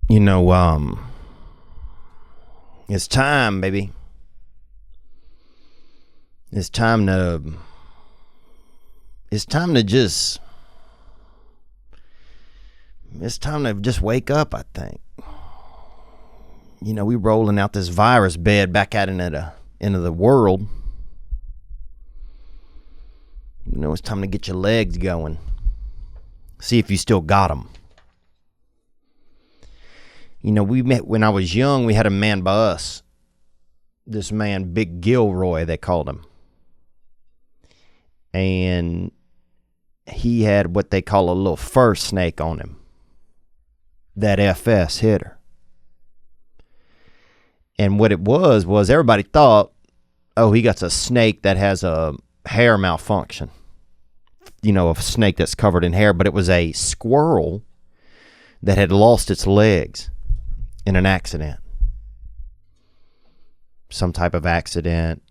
You know, it's time, baby. It's time to just wake up, I think. You know, we rolling out this virus bed back out into the world. You know, it's time to get your legs going. See if you still got them. You know, we met when I was young. We had a man by us. This man, Big Gilroy, they called him. And he had what they call a little fur snake on him. That FS hitter. And what it was everybody thought, oh, he got a snake that has a hair malfunction. You know, a snake that's covered in hair. But it was a squirrel that had lost its legs in an accident. Some type of accident.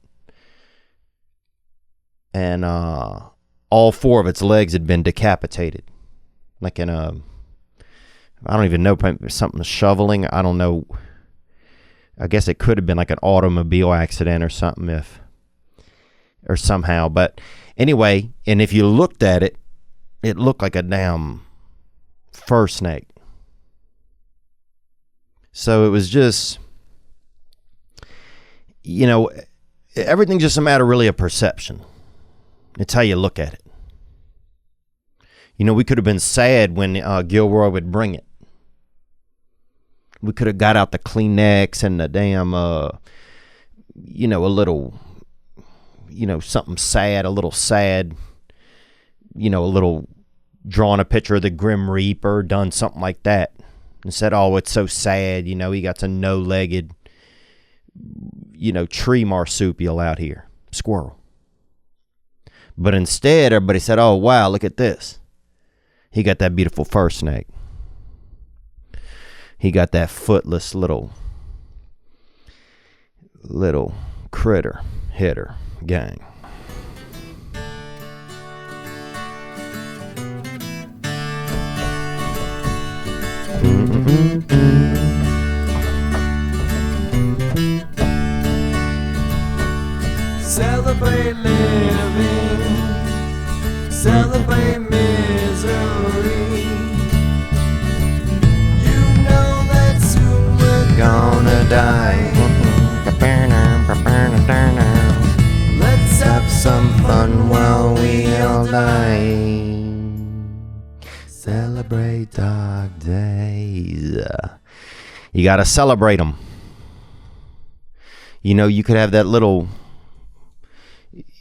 And all four of its legs had been decapitated. Like in a, I don't even know, something shoveling. I don't know. I guess it could have been like an automobile accident or something or somehow. But anyway, and if you looked at it, it looked like a damn fur snake. So it was just, you know, everything's just a matter really of perception. It's how you look at it. You know, we could have been sad when Gilroy would bring it. We could have got out the Kleenex and the damn, you know, a little, you know, something sad, a little sad, you know, a little drawn a picture of the Grim Reaper, done something like that. And said, oh, it's so sad, you know, he got a no-legged, you know, tree marsupial out here, squirrel. But instead, everybody said, oh, wow, look at this. He got that beautiful fur snake. He got that footless little critter hitter gang. Celebrate living, celebrate misery. You know that soon we're gonna die. Let's have some fun while we all die. Celebrate dark days. You gotta celebrate them. You know, you could have that little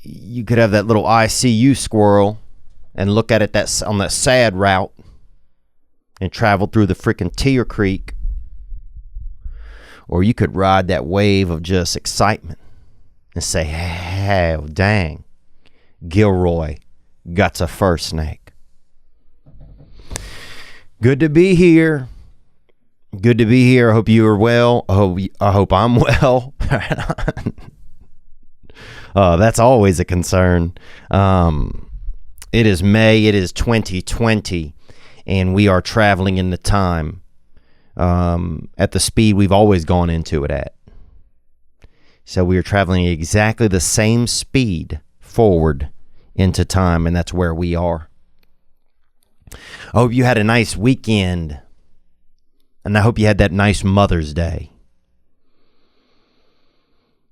ICU squirrel and look at it on that sad route and travel through the freaking Tear Creek. Or you could ride that wave of just excitement and say, hey, dang, Gilroy got a fur snake. Good to be here. Good to be here. I hope you are well. I hope I'm well. That's always a concern. It is May. It is 2020, and we are traveling in the time at the speed we've always gone into it at. So we are traveling exactly the same speed forward into time, and that's where we are. I hope you had a nice weekend, and I hope you had that nice Mother's Day.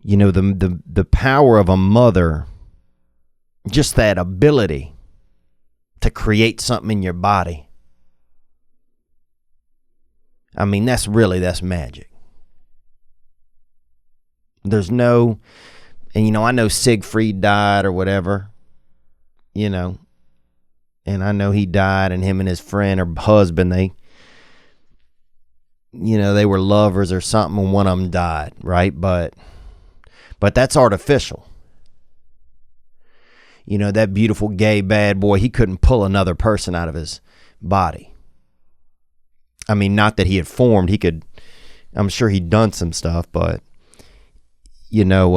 You know, the power of a mother, just that ability to create something in your body. I mean, that's magic. There's no, and you know, I know Siegfried died or whatever, you know, and I know he died, and him and his friend or husband, they were lovers or something, and one of them died, right? But that's artificial. You know, that beautiful gay bad boy, he couldn't pull another person out of his body. I mean, not that he had formed, I'm sure he'd done some stuff, but, you know,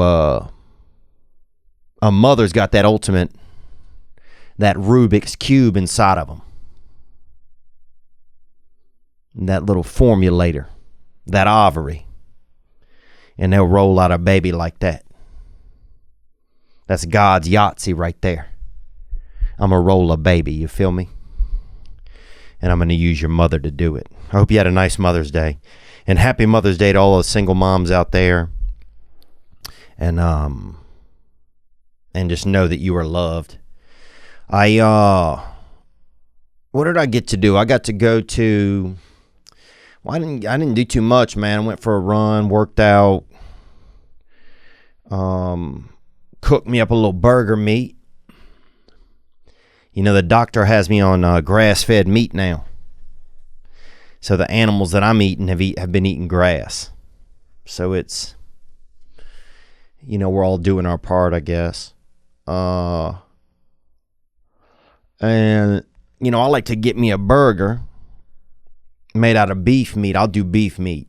a mother's got that ultimate, that Rubik's Cube inside of them. that little formulator, that ovary, and they'll roll out a baby like that. That's God's Yahtzee right there. I'm going to roll a baby, you feel me? And I'm going to use your mother to do it. I hope you had a nice Mother's Day. And happy Mother's Day to all those single moms out there. And just know that you are loved. What did I get to do? I got to go to, well, I didn't do too much, man. I went for a run, worked out, cooked me up a little burger meat. You know, the doctor has me on grass-fed meat now. So the animals that I'm eating have been eating grass. So it's, you know, we're all doing our part, I guess. And, you know, I like to get me a burger made out of beef meat. I'll do beef meat.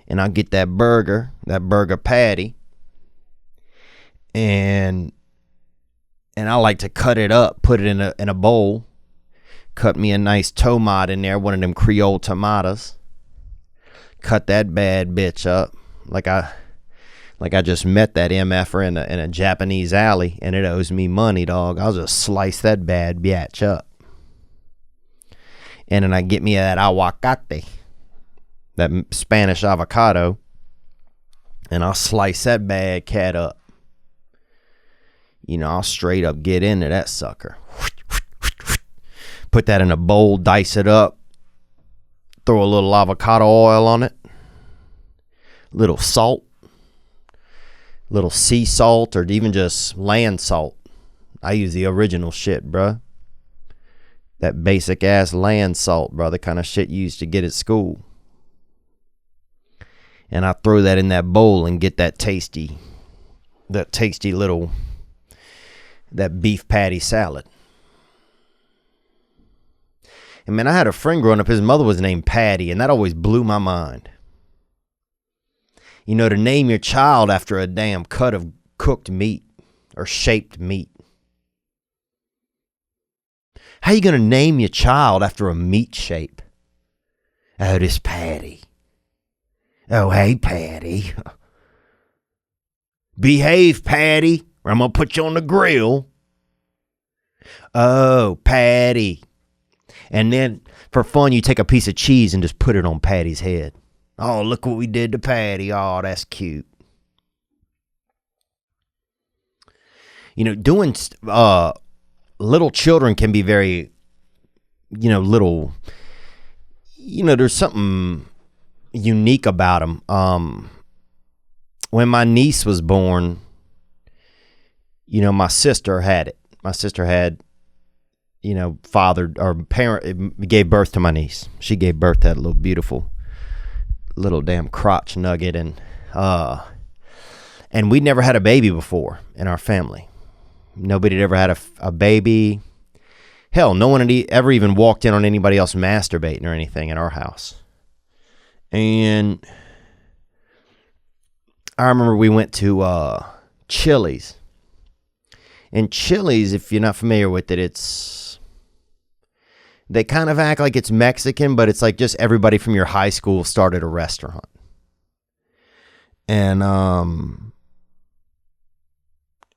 And I'll get that burger patty. And I like to cut it up, put it in a bowl. Cut me a nice tomat in there, one of them Creole tomatoes. Cut that bad bitch up like I just met that MFer in a Japanese alley, and it owes me money, dog. I'll just slice that bad bitch up. And then I get me that aguacate, that Spanish avocado, and I'll slice that bad cat up. You know, I'll straight up get into that sucker. Put that in a bowl, dice it up, throw a little avocado oil on it, little salt, little sea salt, or even just land salt. I use the original shit, bruh. That basic ass land salt, bruh, the kind of shit you used to get at school. And I throw that in that bowl and get that tasty little, that beef patty salad. And man, I had a friend growing up, his mother was named Patty, and that always blew my mind. You know, to name your child after a damn cut of cooked meat or shaped meat. How you going to name your child after a meat shape? Oh, this Patty. Oh, hey, Patty. Behave, Patty, or I'm going to put you on the grill. Oh, Patty. And then, for fun, you take a piece of cheese and just put it on Patty's head. Oh, look what we did to Patty. Oh, that's cute. You know, doing little children can be very, you know, little, you know, there's something unique about them. When my niece was born, you know, my sister had it. My sister had, you know, fathered or parent, gave birth to my niece. She gave birth to that little beautiful little damn crotch nugget. And we never had a baby before in our family. Nobody had ever had a baby. Hell, no one had ever even walked in on anybody else masturbating or anything in our house. And I remember we went to Chili's. And Chili's, if you're not familiar with it, they kind of act like it's Mexican, but it's like just everybody from your high school started a restaurant. And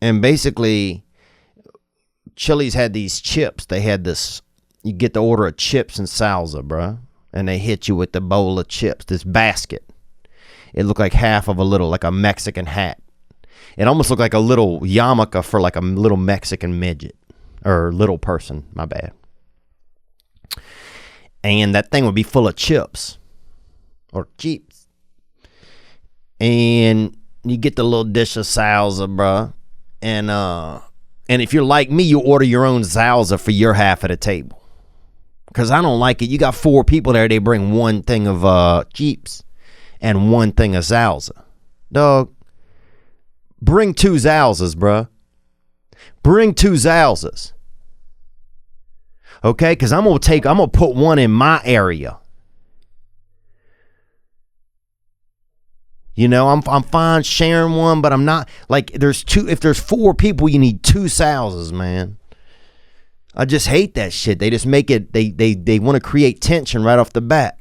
basically, Chili's had these chips. They had this, you get the order of chips and salsa, bruh. And they hit you with the bowl of chips, this basket. It looked like half of like a Mexican hat. It almost looked like a little yarmulke for like a little Mexican midget. Or little person, my bad. And that thing would be full of chips. Or chips. And you get the little dish of salsa, bruh. And if you're like me, you order your own salsa for your half of the table. Because I don't like it. You got 4 people there. They bring one thing of chips and one thing of salsa. Dog, bring 2 salsas, bruh. Bring 2 salsas. Okay? Because I'm going to put one in my area. You know, I'm fine sharing one, but I'm not, like, if there's 4 people, you need 2 salsas, man. I just hate that shit. They just make it, they want to create tension right off the bat.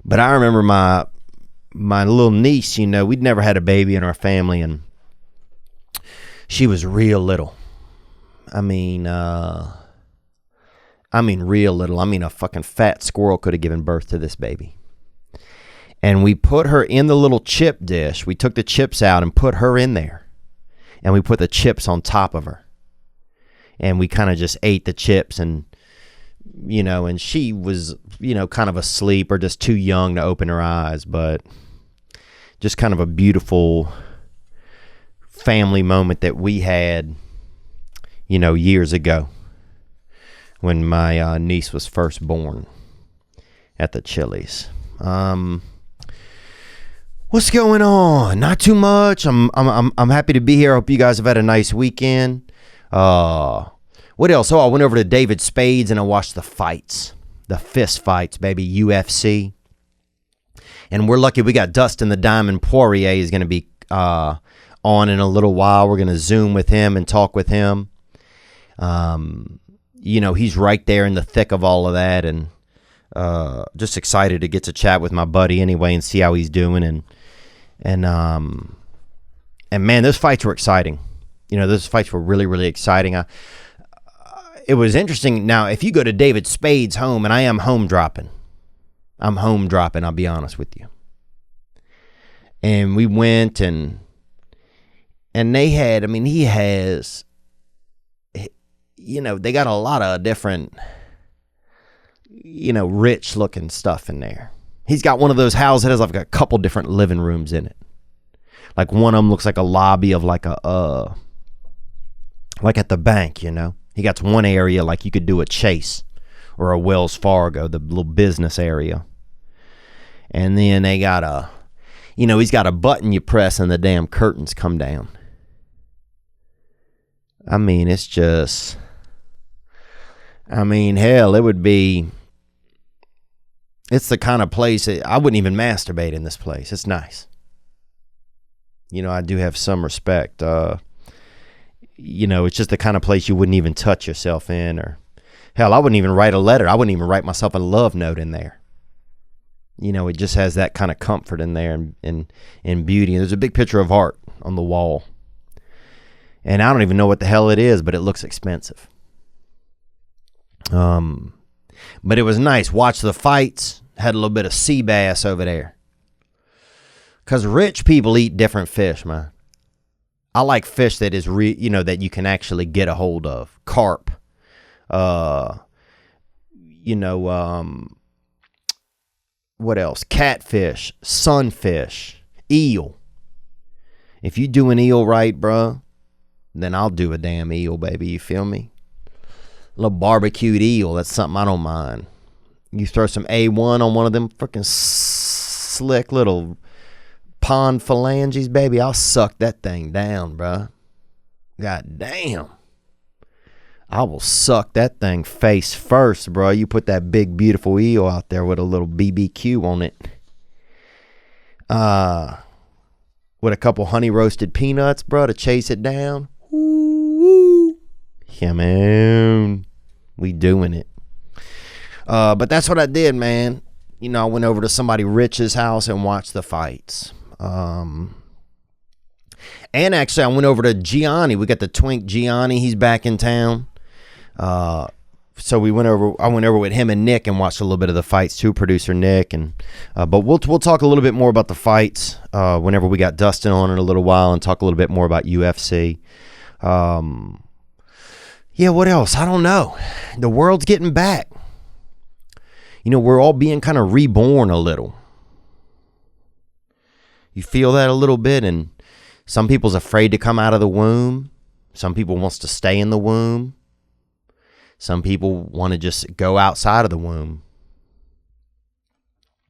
But I remember my little niece, you know, we'd never had a baby in our family, and she was real little. I mean, real little. I mean, a fucking fat squirrel could have given birth to this baby. And we put her in the little chip dish. We took the chips out and put her in there. And we put the chips on top of her. And we kind of just ate the chips, and, you know, and she was, you know, kind of asleep or just too young to open her eyes. But just kind of a beautiful family moment that we had, you know, years ago when my niece was first born at the Chili's. What's going on? Not too much. I'm happy to be here. I hope you guys have had a nice weekend. What else? Oh, I went over to David Spade's and I watched the fights, the fist fights, baby, UFC. And we're lucky we got Dustin the Diamond Poirier is going to be on in a little while. We're going to Zoom with him and talk with him. You know, he's right there in the thick of all of that, and just excited to get to chat with my buddy anyway and see how he's doing. And man, those fights were exciting. You know, those fights were really, really exciting. It was interesting. Now, if you go to David Spade's home, and I am home dropping, I'll be honest with you. And we went and they had, I mean, he has, you know, they got a lot of different, you know, rich looking stuff in there. He's got one of those houses that has like a couple different living rooms in it. Like one of them looks like a lobby of like a, like at the bank, you know. He got one area like you could do a Chase or a Wells Fargo, the little business area. And then they got a, you know, he's got a button you press and the damn curtains come down. I mean, it's just, I mean, hell, it would be, it's the kind of place, I wouldn't even masturbate in this place. It's nice. You know, I do have some respect. You know, it's just the kind of place you wouldn't even touch yourself in, or hell, I wouldn't even write a letter. I wouldn't even write myself a love note in there. You know, it just has that kind of comfort in there and beauty. And there's a big picture of art on the wall. And I don't even know what the hell it is, but it looks expensive. But it was nice. Watch the fights. Had a little bit of sea bass over there. Because rich people eat different fish, man. I like fish that is, you know, that you can actually get a hold of. Carp. You know, what else? Catfish. Sunfish. Eel. If you do an eel right, bro, then I'll do a damn eel, baby. You feel me? A little barbecued eel. That's something I don't mind. You throw some A1 on one of them freaking slick little pond phalanges, baby. I'll suck that thing down, bro. God damn. I will suck that thing face first, bro. You put that big, beautiful eel out there with a little BBQ on it. With a couple honey roasted peanuts, bro, to chase it down. Woo. Yeah, man. We doing it. But that's what I did, man. You know, I went over to somebody rich's house and watched the fights. And actually, I went over to Gianni. We got the twink Gianni. He's back in town. So I went over with him and Nick and watched a little bit of the fights too, producer Nick. And but we'll talk a little bit more about the fights whenever we got Dustin on in a little while, and talk a little bit more about UFC. Yeah, what else? I don't know. The world's getting back. You know, we're all being kind of reborn a little. You feel that a little bit, and some people's afraid to come out of the womb. Some people wants to stay in the womb. Some people want to just go outside of the womb.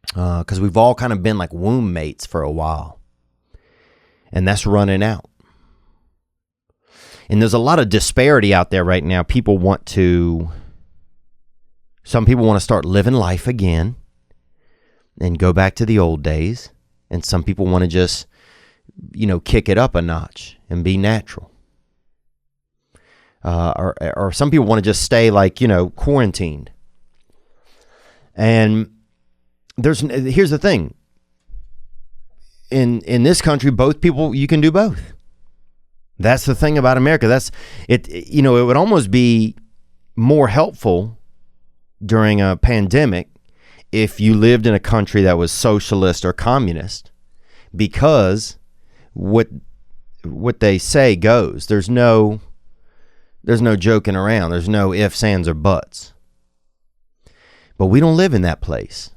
Because we've all kind of been like womb mates for a while. And that's running out. And there's a lot of disparity out there right now. Some people want to start living life again and go back to the old days. And some people want to just, you know, kick it up a notch and be natural. or some people want to just stay like, quarantined. And here's the thing. In this country, both people, you can do both. That's the thing about America. That's it. It would almost be more helpful during a pandemic if you lived in a country that was socialist or communist, because what they say goes. There's no joking around. There's no ifs, ands, or buts. But we don't live in that place.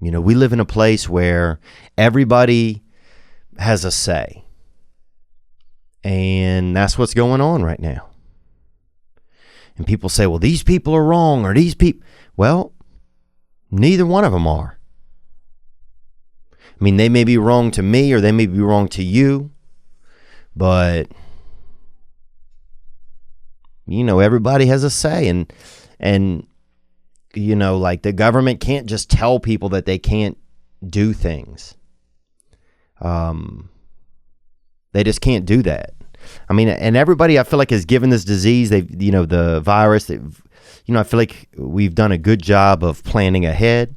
We live in a place where everybody has a say. And that's what's going on right now. And people say, well, these people are wrong, or these people. Well, neither one of them are. I mean, they may be wrong to me, or they may be wrong to you. But, everybody has a say. And like the government can't just tell people that they can't do things. They just can't do that. I mean, and everybody I feel like is given this disease. The virus. I feel like we've done a good job of planning ahead.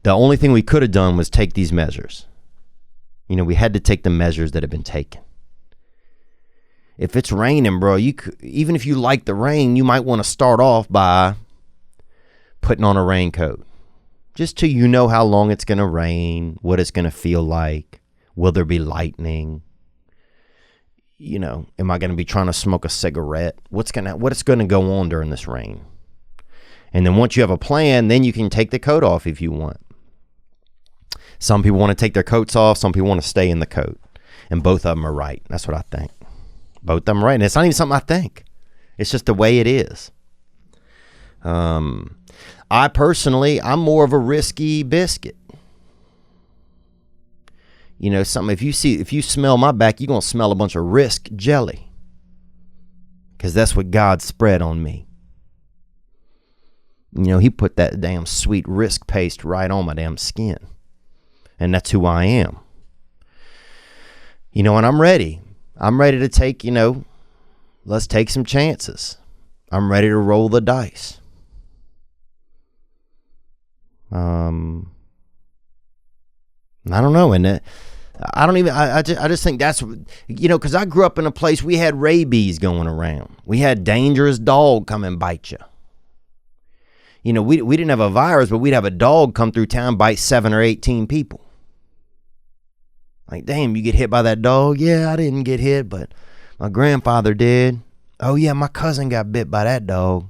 The only thing we could have done was take these measures. We had to take the measures that have been taken. If it's raining, bro, even if you like the rain, you might want to start off by putting on a raincoat. Just till you know how long it's going to rain, what it's going to feel like. Will there be lightning? Am I going to be trying to smoke a cigarette? What's going to go on during this rain? And then once you have a plan, then you can take the coat off if you want. Some people want to take their coats off. Some people want to stay in the coat. And both of them are right. That's what I think. Both of them are right. And it's not even something I think. It's just the way it is. I personally, I'm more of a risky biscuit. If you smell my back, you're going to smell a bunch of risk jelly. Because that's what God spread on me. He put that damn sweet risk paste right on my damn skin. And that's who I am. And I'm ready. I'm ready to take, let's take some chances. I'm ready to roll the dice. I don't know. And I just think that's, because I grew up in a place we had rabies going around. We had dangerous dog come and bite you. We didn't have a virus, but we'd have a dog come through town, bite 7 or 18 people. Like, damn, you get hit by that dog? Yeah, I didn't get hit, but my grandfather did. Oh, yeah, my cousin got bit by that dog.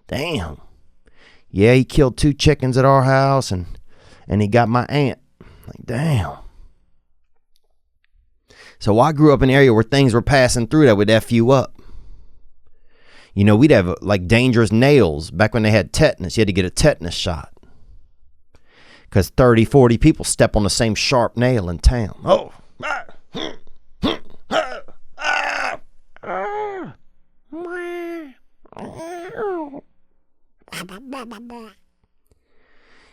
Damn. Yeah, he killed 2 chickens at our house, and he got my aunt. Like, damn. So I grew up in an area where things were passing through that would F you up. We'd have like dangerous nails. Back when they had tetanus, you had to get a tetanus shot. Because 30, 40 people step on the same sharp nail in town. Oh.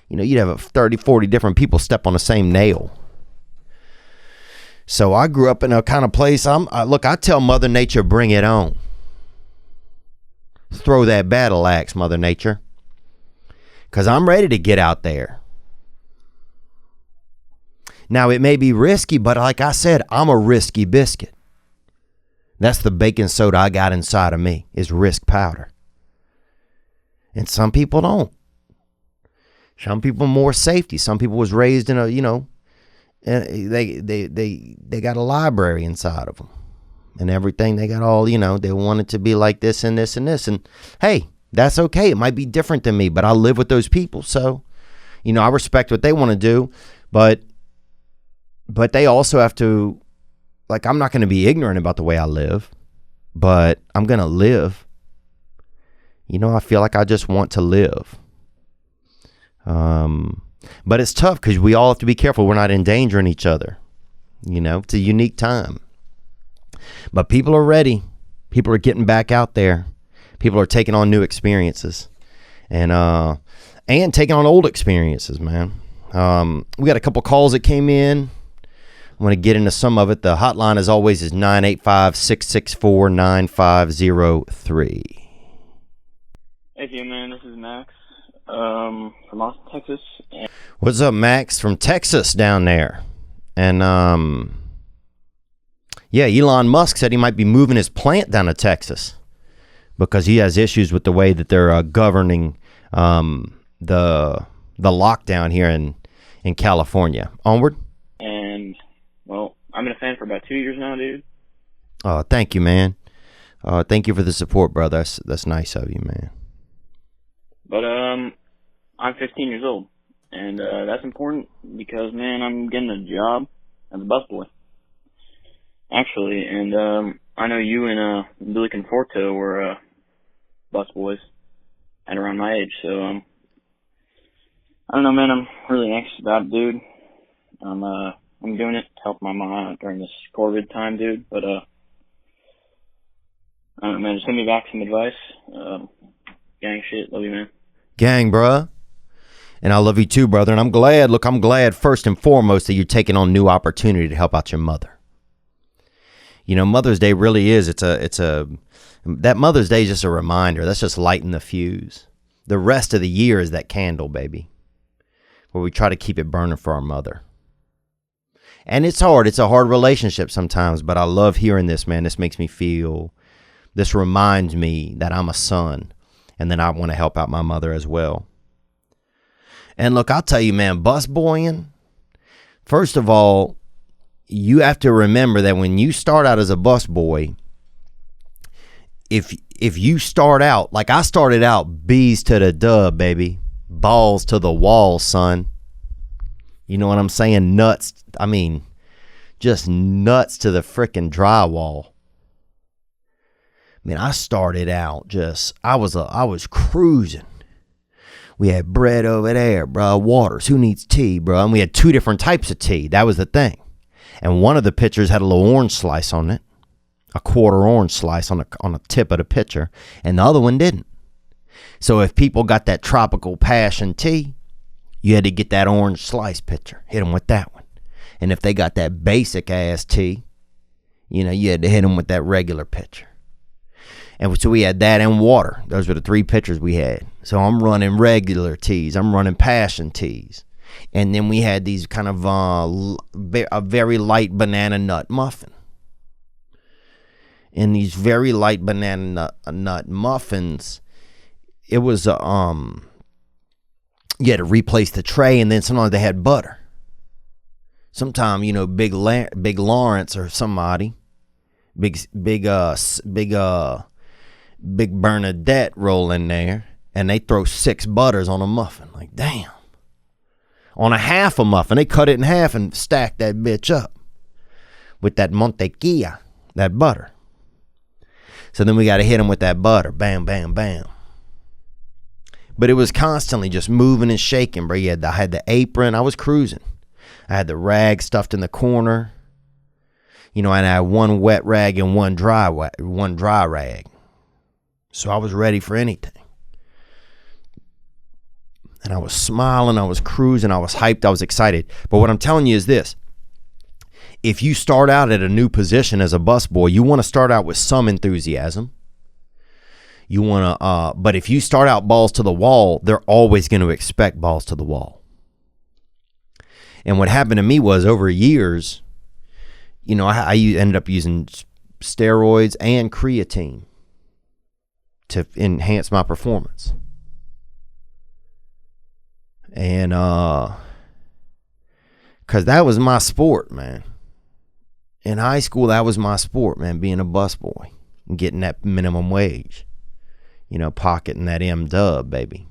You'd have 30, 40 different people step on the same nail. So I grew up in a kind of place. I tell Mother Nature, bring it on. Throw that battle axe, Mother Nature. Because I'm ready to get out there. Now, it may be risky, but like I said, I'm a risky biscuit. That's the baking soda I got inside of me, is risk powder. And some people don't. Some people more safety. Some people was raised in a, they got a library inside of them. And everything, they got all, they want it to be like this and this and this. And hey, that's okay. It might be different than me, but I live with those people. So, I respect what they want to do. But they also have to, like, I'm not going to be ignorant about the way I live, but I'm going to live. I feel like I just want to live. But it's tough because we all have to be careful. We're not endangering each other. It's a unique time. But people are ready. People are getting back out there. People are taking on new experiences. And taking on old experiences, man. We got a couple calls that came in. I want to get into some of it. The hotline, as always, is 985-664-9503. Hey, Theo, man. This is Max from Austin, Texas. What's up, Max from Texas down there? And, yeah, Elon Musk said he might be moving his plant down to Texas because he has issues with the way that they're governing the lockdown here in California. Onward. And, well, I've been a fan for about 2 years now, dude. Oh, thank you, man. Thank you for the support, brother. That's nice of you, man. But I'm 15 years old, and that's important because, man, I'm getting a job as a busboy. Actually, and I know you and Billy Conforto were busboys at around my age, so I don't know, man. I'm really anxious about it, dude. I'm doing it to help my mom during this COVID time, dude. But I don't know, man. Just send me back some advice. Gang shit, love you, man. Gang, bruh. And I love you too, brother. And I'm glad first and foremost that you're taking on new opportunity to help out your mother. You know, Mother's Day really is. That Mother's Day is just a reminder. That's just lighting the fuse. The rest of the year is that candle, baby, where we try to keep it burning for our mother. And it's hard. It's a hard relationship sometimes, but I love hearing this, man. This makes me feel, this reminds me that I'm a son and that I want to help out my mother as well. And look, I'll tell you, man, busboying, first of all, you have to remember that when you start out as a busboy, if you start out, like I started out, B's to the dub, baby. Balls to the wall, son. You know what I'm saying? Nuts. I mean, just nuts to the frickin' drywall. I mean, I started out I was cruising. We had bread over there, bro. Waters. Who needs tea, bro? And we had 2 different types of tea. That was the thing. And one of the pitchers had a little orange slice on it, a quarter orange slice on the tip of the pitcher, and the other one didn't. So if people got that tropical passion tea, you had to get that orange slice pitcher, hit them with that one. And if they got that basic ass tea, you know, you had to hit them with that regular pitcher. And so we had that and water. Those were the 3 pitchers we had. So I'm running regular teas. I'm running passion teas. And then we had these kind of a very light banana nut muffin. And these very light banana nut muffins, it was you had to replace the tray, and then sometimes they had butter. Sometimes, you know, Big Lawrence or somebody, Big Bernadette roll in there, and they throw 6 butters on a muffin. Like, damn. On a half a muffin, they cut it in half and stack that bitch up with that mantequilla, that butter. So then we got to hit them with that butter. Bam, bam, bam. But it was constantly just moving and shaking, bro. I had the apron. I was cruising. I had the rag stuffed in the corner. You know, and I had one wet rag and one dry rag. So I was ready for anything. And I was smiling, I was cruising, I was hyped, I was excited. But what I'm telling you is this. If you start out at a new position as a busboy, you want to start out with some enthusiasm. You want to, but if you start out balls to the wall, they're always going to expect balls to the wall. And what happened to me was over years, you know, I ended up using steroids and creatine to enhance my performance. And because that was my sport, man. In high school, that was my sport, man, being a busboy and getting that minimum wage, you know, pocketing that M-dub, baby.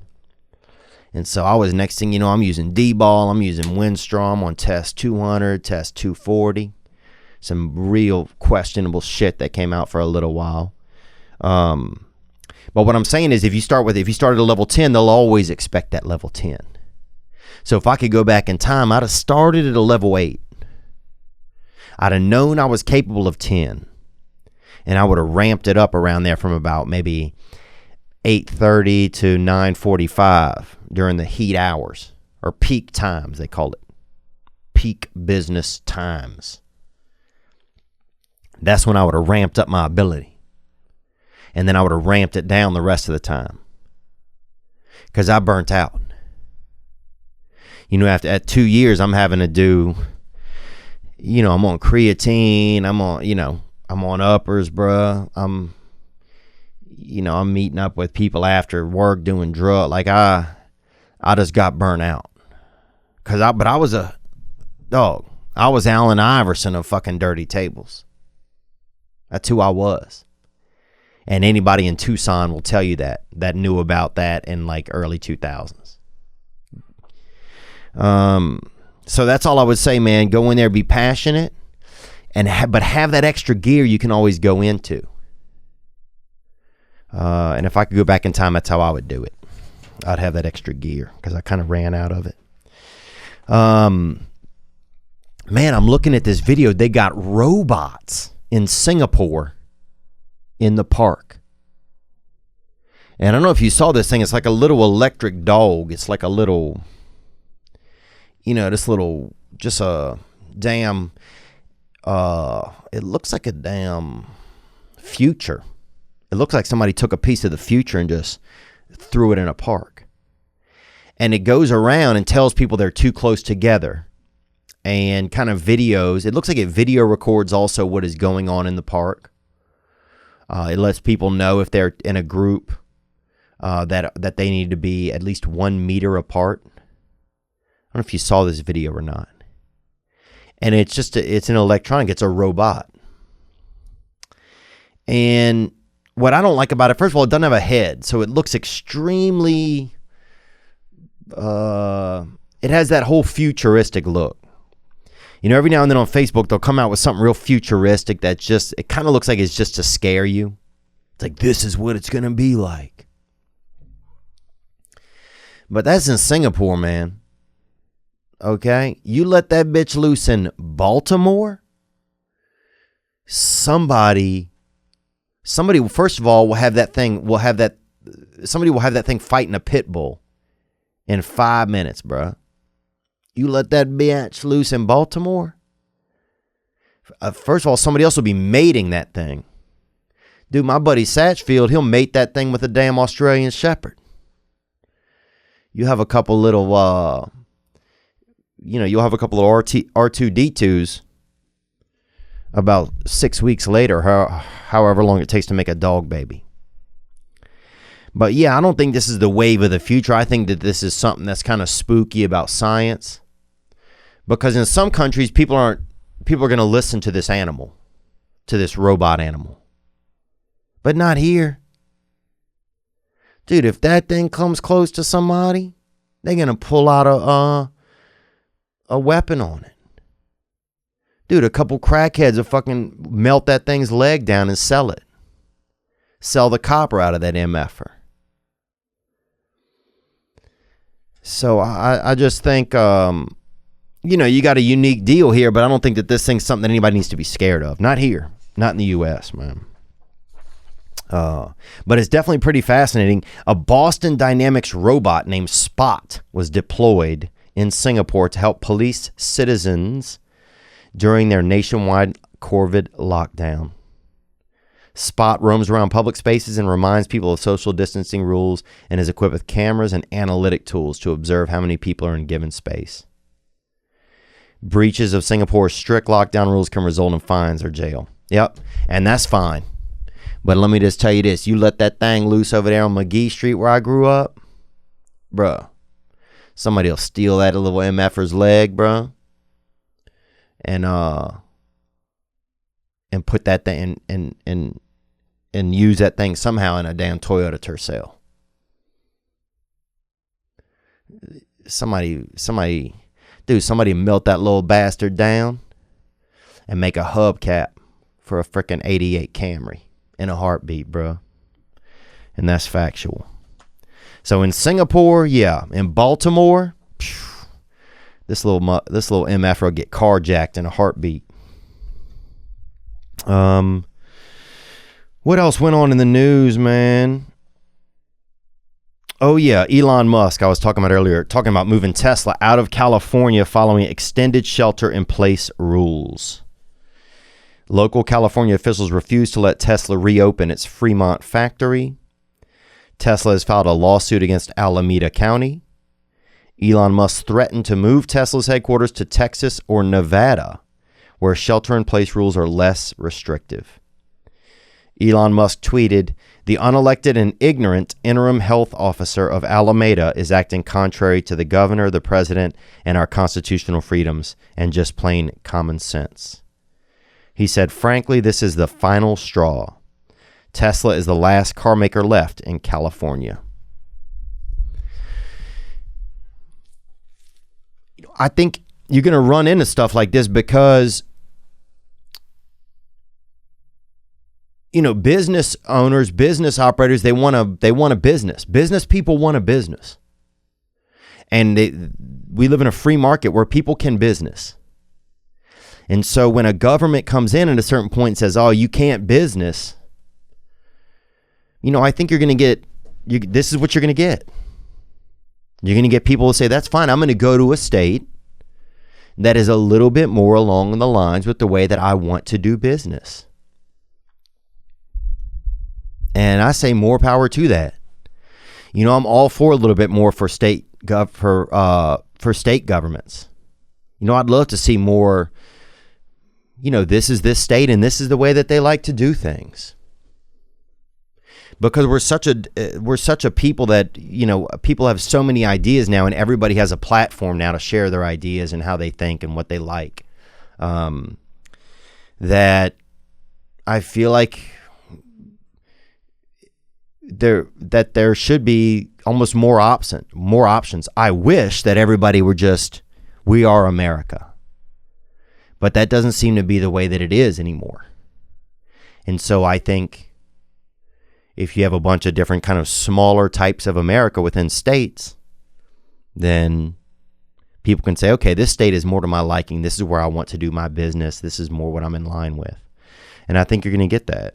And so I was, next thing you know, I'm using D-ball, I'm using Windstrom on test 200, test 240, some real questionable shit that came out for a little while. But what I'm saying is if you start at a level 10, they'll always expect that level 10. So if I could go back in time, I'd have started at a level 8. I'd have known I was capable of 10. And I would have ramped it up around there from about maybe 8:30 to 9:45 during the heat hours, or peak times, they call it. peak business times. That's when I would have ramped up my ability. And then I would have ramped it down the rest of the time. Because I burnt out. You know, at 2 years, I'm having to do, you know, I'm on creatine. I'm on uppers, bruh. I'm meeting up with people after work doing drugs. Like, I just got burnt out. But I was a dog. I was Allen Iverson of fucking dirty tables. That's who I was. And anybody in Tucson will tell you that knew about that in like early 2000s. So that's all I would say, man. Go in there, be passionate, but have that extra gear you can always go into. And if I could go back in time, that's how I would do it. I'd have that extra gear because I kind of ran out of it. Man, I'm looking at this video. They got robots in Singapore in the park. And I don't know if you saw this thing. It's like a little electric dog. It's like a little, just a damn, it looks like a damn future. It looks like somebody took a piece of the future and just threw it in a park. And it goes around and tells people they're too close together and kind of videos. It looks like it video records also what is going on in the park. It lets people know if they're in a group that they need to be at least 1 meter apart. I don't know if you saw this video or not. And it's an electronic. It's a robot. And what I don't like about it, first of all, it doesn't have a head. So it looks extremely, it has that whole futuristic look. You know, every now and then on Facebook, they'll come out with something real futuristic that it kind of looks like it's just to scare you. It's like, this is what it's going to be like. But that's in Singapore, man. Okay? You let that bitch loose in Baltimore, somebody first of all will have that thing fighting a pit bull in 5 minutes, bruh. You let that bitch loose in Baltimore, first of all, somebody else will be mating that thing. Dude, my buddy Satchfield, he'll mate that thing with a damn Australian Shepherd. You have a couple little, you'll have a couple of R2D2s about 6 weeks later, however long it takes to make a dog baby. But yeah, I don't think this is the wave of the future. I think that this is something that's kind of spooky about science. Because in some countries, people are going to listen to this animal, to this robot animal. But not here. Dude, if that thing comes close to somebody, they're going to pull out a weapon on it. Dude, a couple crackheads will fucking melt that thing's leg down and sell it. Sell the copper out of that MFer. So I just think, you got a unique deal here, but I don't think that this thing's something that anybody needs to be scared of. Not here. Not in the U.S., man. But it's definitely pretty fascinating. A Boston Dynamics robot named Spot was deployed in Singapore to help police citizens during their nationwide COVID lockdown. Spot roams around public spaces and reminds people of social distancing rules and is equipped with cameras and analytic tools to observe how many people are in a given space. Breaches of Singapore's strict lockdown rules can result in fines or jail. Yep, and that's fine. But let me just tell you this. You let that thing loose over there on McGee Street where I grew up, bruh, somebody will steal that little MFer's leg, bruh, and put that thing and use that thing somehow in a damn Toyota Tercel. Somebody melt that little bastard down and make a hubcap for a freaking 88 Camry in a heartbeat, bro. And that's factual. So in Singapore, yeah. In Baltimore, this little MF will get carjacked in a heartbeat. What else went on in the news, man? Oh yeah, Elon Musk, I was talking about earlier, talking about moving Tesla out of California following extended shelter-in-place rules. Local California officials refused to let Tesla reopen its Fremont factory. Tesla has filed a lawsuit against Alameda County. Elon Musk threatened to move Tesla's headquarters to Texas or Nevada, where shelter-in-place rules are less restrictive. Elon Musk tweeted, "The unelected and ignorant interim health officer of Alameda is acting contrary to the governor, the president, and our constitutional freedoms, and just plain common sense." He said, "Frankly, this is the final straw. Tesla is the last car maker left in California." I think you're going to run into stuff like this because, you know, business owners, business operators, they want a business. Business people want a business. And we live in a free market where people can business. And so when a government comes in at a certain point and says, "Oh, you can't business," you know, I think you're going to get, this is what you're going to get. You're going to get people to say, "That's fine. I'm going to go to a state that is a little bit more along the lines with the way that I want to do business." And I say more power to that. You know, I'm all for a little bit more for state governments. You know, I'd love to see more, you know, this is this state and this is the way that they like to do things. Because we're such a people that, you know, people have so many ideas now, and everybody has a platform now to share their ideas and how they think and what they like. That I feel like there should be almost more options. I wish that everybody were just, we are America. But that doesn't seem to be the way that it is anymore. And so I think if you have a bunch of different kind of smaller types of America within states, then people can say, okay, this state is more to my liking. This is where I want to do my business. This is more what I'm in line with. And I think you're going to get that.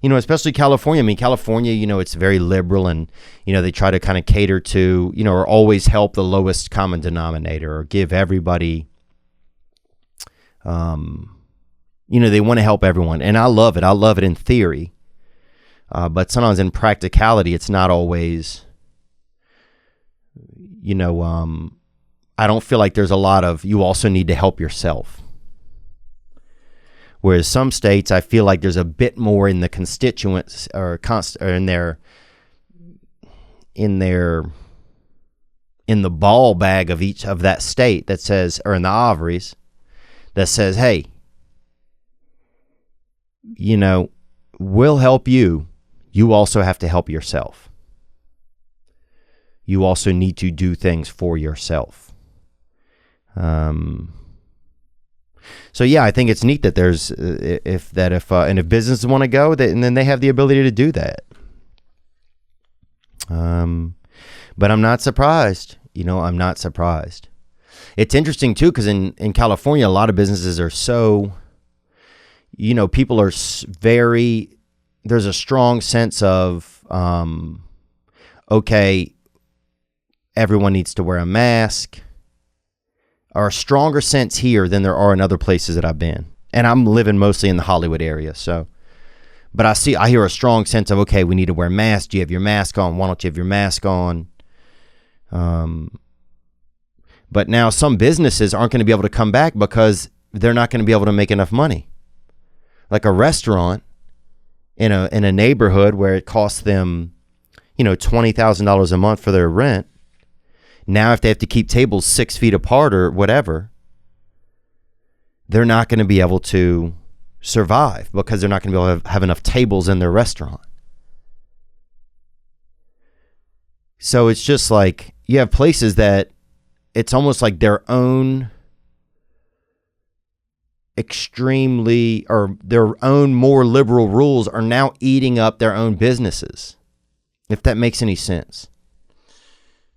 You know, especially California. I mean, California, you know, it's very liberal, and, you know, they try to kind of cater to, you know, or always help the lowest common denominator, or give everybody, you know, they want to help everyone. And I love it. I love it in theory. But sometimes in practicality, it's not always, you know, I don't feel like there's a lot of, you also need to help yourself. Whereas some states, I feel like there's a bit more in the constituents or in the ball bag of each of that state that says, or in the ovaries that says, hey, you know, we'll help you. You also have to help yourself. You also need to do things for yourself. So yeah, I think it's neat that there's if businesses want to go, and then they have the ability to do that. But I'm not surprised. You know, I'm not surprised. It's interesting too, because in California, a lot of businesses are so, you know, people are very. There's a strong sense of, okay, everyone needs to wear a mask. Or a stronger sense here than there are in other places that I've been. And I'm living mostly in the Hollywood area, so. But I hear a strong sense of, okay, we need to wear masks. Do you have your mask on? Why don't you have your mask on? But now some businesses aren't going to be able to come back because they're not going to be able to make enough money. Like a restaurant in a neighborhood where it costs them, you know, $20,000 a month for their rent. Now, if they have to keep tables 6 feet apart or whatever, they're not going to be able to survive because they're not going to be able to have enough tables in their restaurant. So it's just like you have places that it's almost like their own more liberal rules are now eating up their own businesses, if that makes any sense.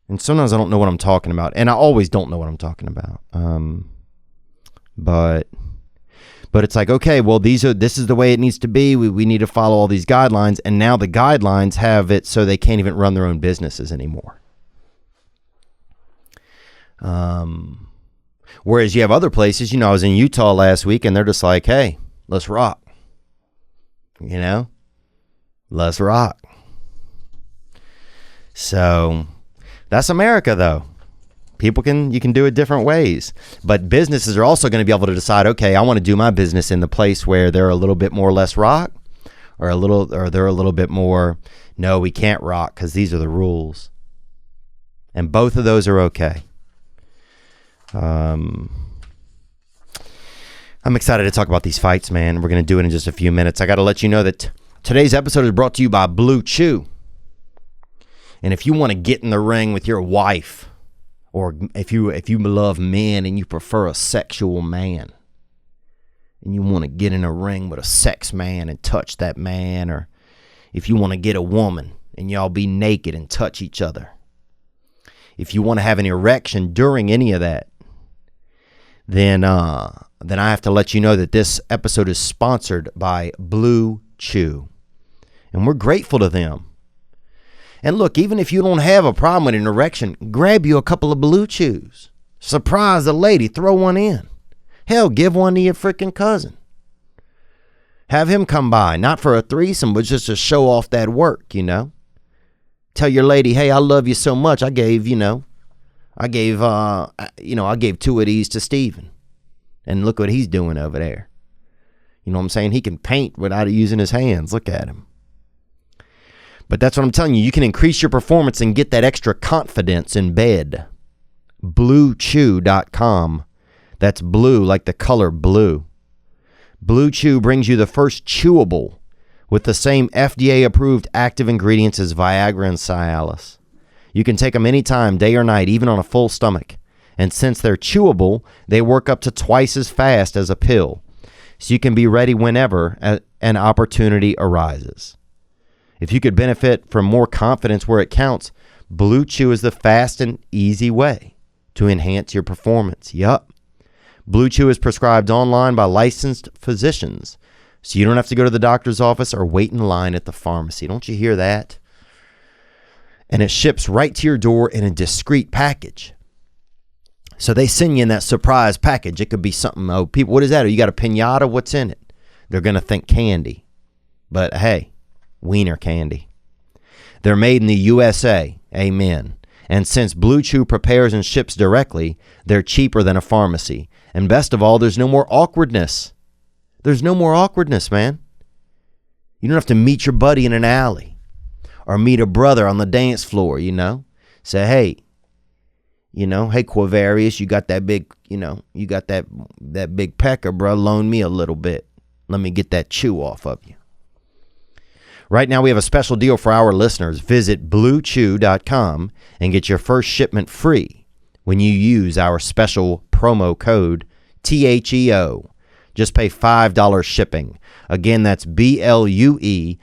And sometimes I don't know what I'm talking about. And I always don't know what I'm talking about. But But it's like, okay, well, this is the way it needs to be. We need to follow all these guidelines. And now the guidelines have it so they can't even run their own businesses anymore. Whereas you have other places, I was in Utah last week and they're just like, hey, let's rock. Let's rock. So that's America, though. You can do it different ways. But businesses are also going to be able to decide, okay, I want to do my business in the place where they're a little bit more less rock, or they're a little bit more, no, we can't rock because these are the rules. And both of those are okay. I'm excited to talk about these fights, man. We're going to do it in just a few minutes. I got to let you know that today's episode is brought to you by Blue Chew. And if you want to get in the ring with your wife, or if you love men and you prefer a sexual man, and you want to get in a ring with a sex man and touch that man, or if you want to get a woman and y'all be naked and touch each other, if you want to have an erection during any of that, then I have to let you know that this episode is sponsored by Blue Chew. And we're grateful to them. And look, even if you don't have a problem with an erection, grab you a couple of Blue Chews. Surprise the lady, throw one in. Hell, give one to your freaking cousin. Have him come by, not for a threesome, but just to show off that work, Tell your lady, hey, I love you so much. I gave 2 of these to Steven. And look what he's doing over there. You know what I'm saying? He can paint without using his hands. Look at him. But that's what I'm telling you. You can increase your performance and get that extra confidence in bed. BlueChew.com. That's blue like the color blue. Blue Chew brings you the first chewable with the same FDA-approved active ingredients as Viagra and Cialis. You can take them anytime, day or night, even on a full stomach. And since they're chewable, they work up to twice as fast as a pill. So you can be ready whenever an opportunity arises. If you could benefit from more confidence where it counts, Blue Chew is the fast and easy way to enhance your performance. Yup. Blue Chew is prescribed online by licensed physicians, so you don't have to go to the doctor's office or wait in line at the pharmacy. Don't you hear that? And it ships right to your door in a discreet package. So they send you in that surprise package. It could be something, oh, people, what is that? Oh, you got a piñata? What's in it? They're going to think candy. But hey, wiener candy. They're made in the USA. Amen. And since Blue Chew prepares and ships directly, they're cheaper than a pharmacy. And best of all, there's no more awkwardness. There's no more awkwardness, man. You don't have to meet your buddy in an alley or meet a brother on the dance floor, Say, hey, hey, Quavarius, you got that big, you got that big pecker, bro. Loan me a little bit. Let me get that chew off of you. Right now, we have a special deal for our listeners. Visit BlueChew.com and get your first shipment free when you use our special promo code THEO. Just pay $5 shipping. Again, that's BlueChew.com,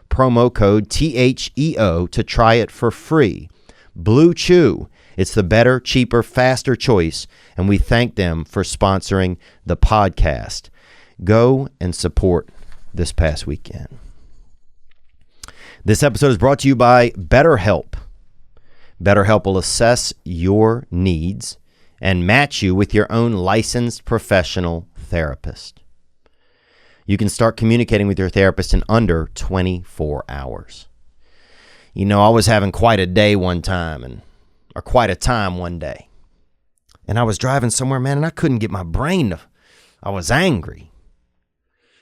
promo code THEO to try it for free. Blue Chew. It's the better, cheaper, faster choice, and we thank them for sponsoring the podcast. Go and support this past weekend. This episode is brought to you by BetterHelp. BetterHelp will assess your needs and match you with your own licensed professional therapist. You can start communicating with your therapist in under 24 hours. I was having quite a day one time, or quite a time one day. And I was driving somewhere, man, and I couldn't get my brain to, I was angry.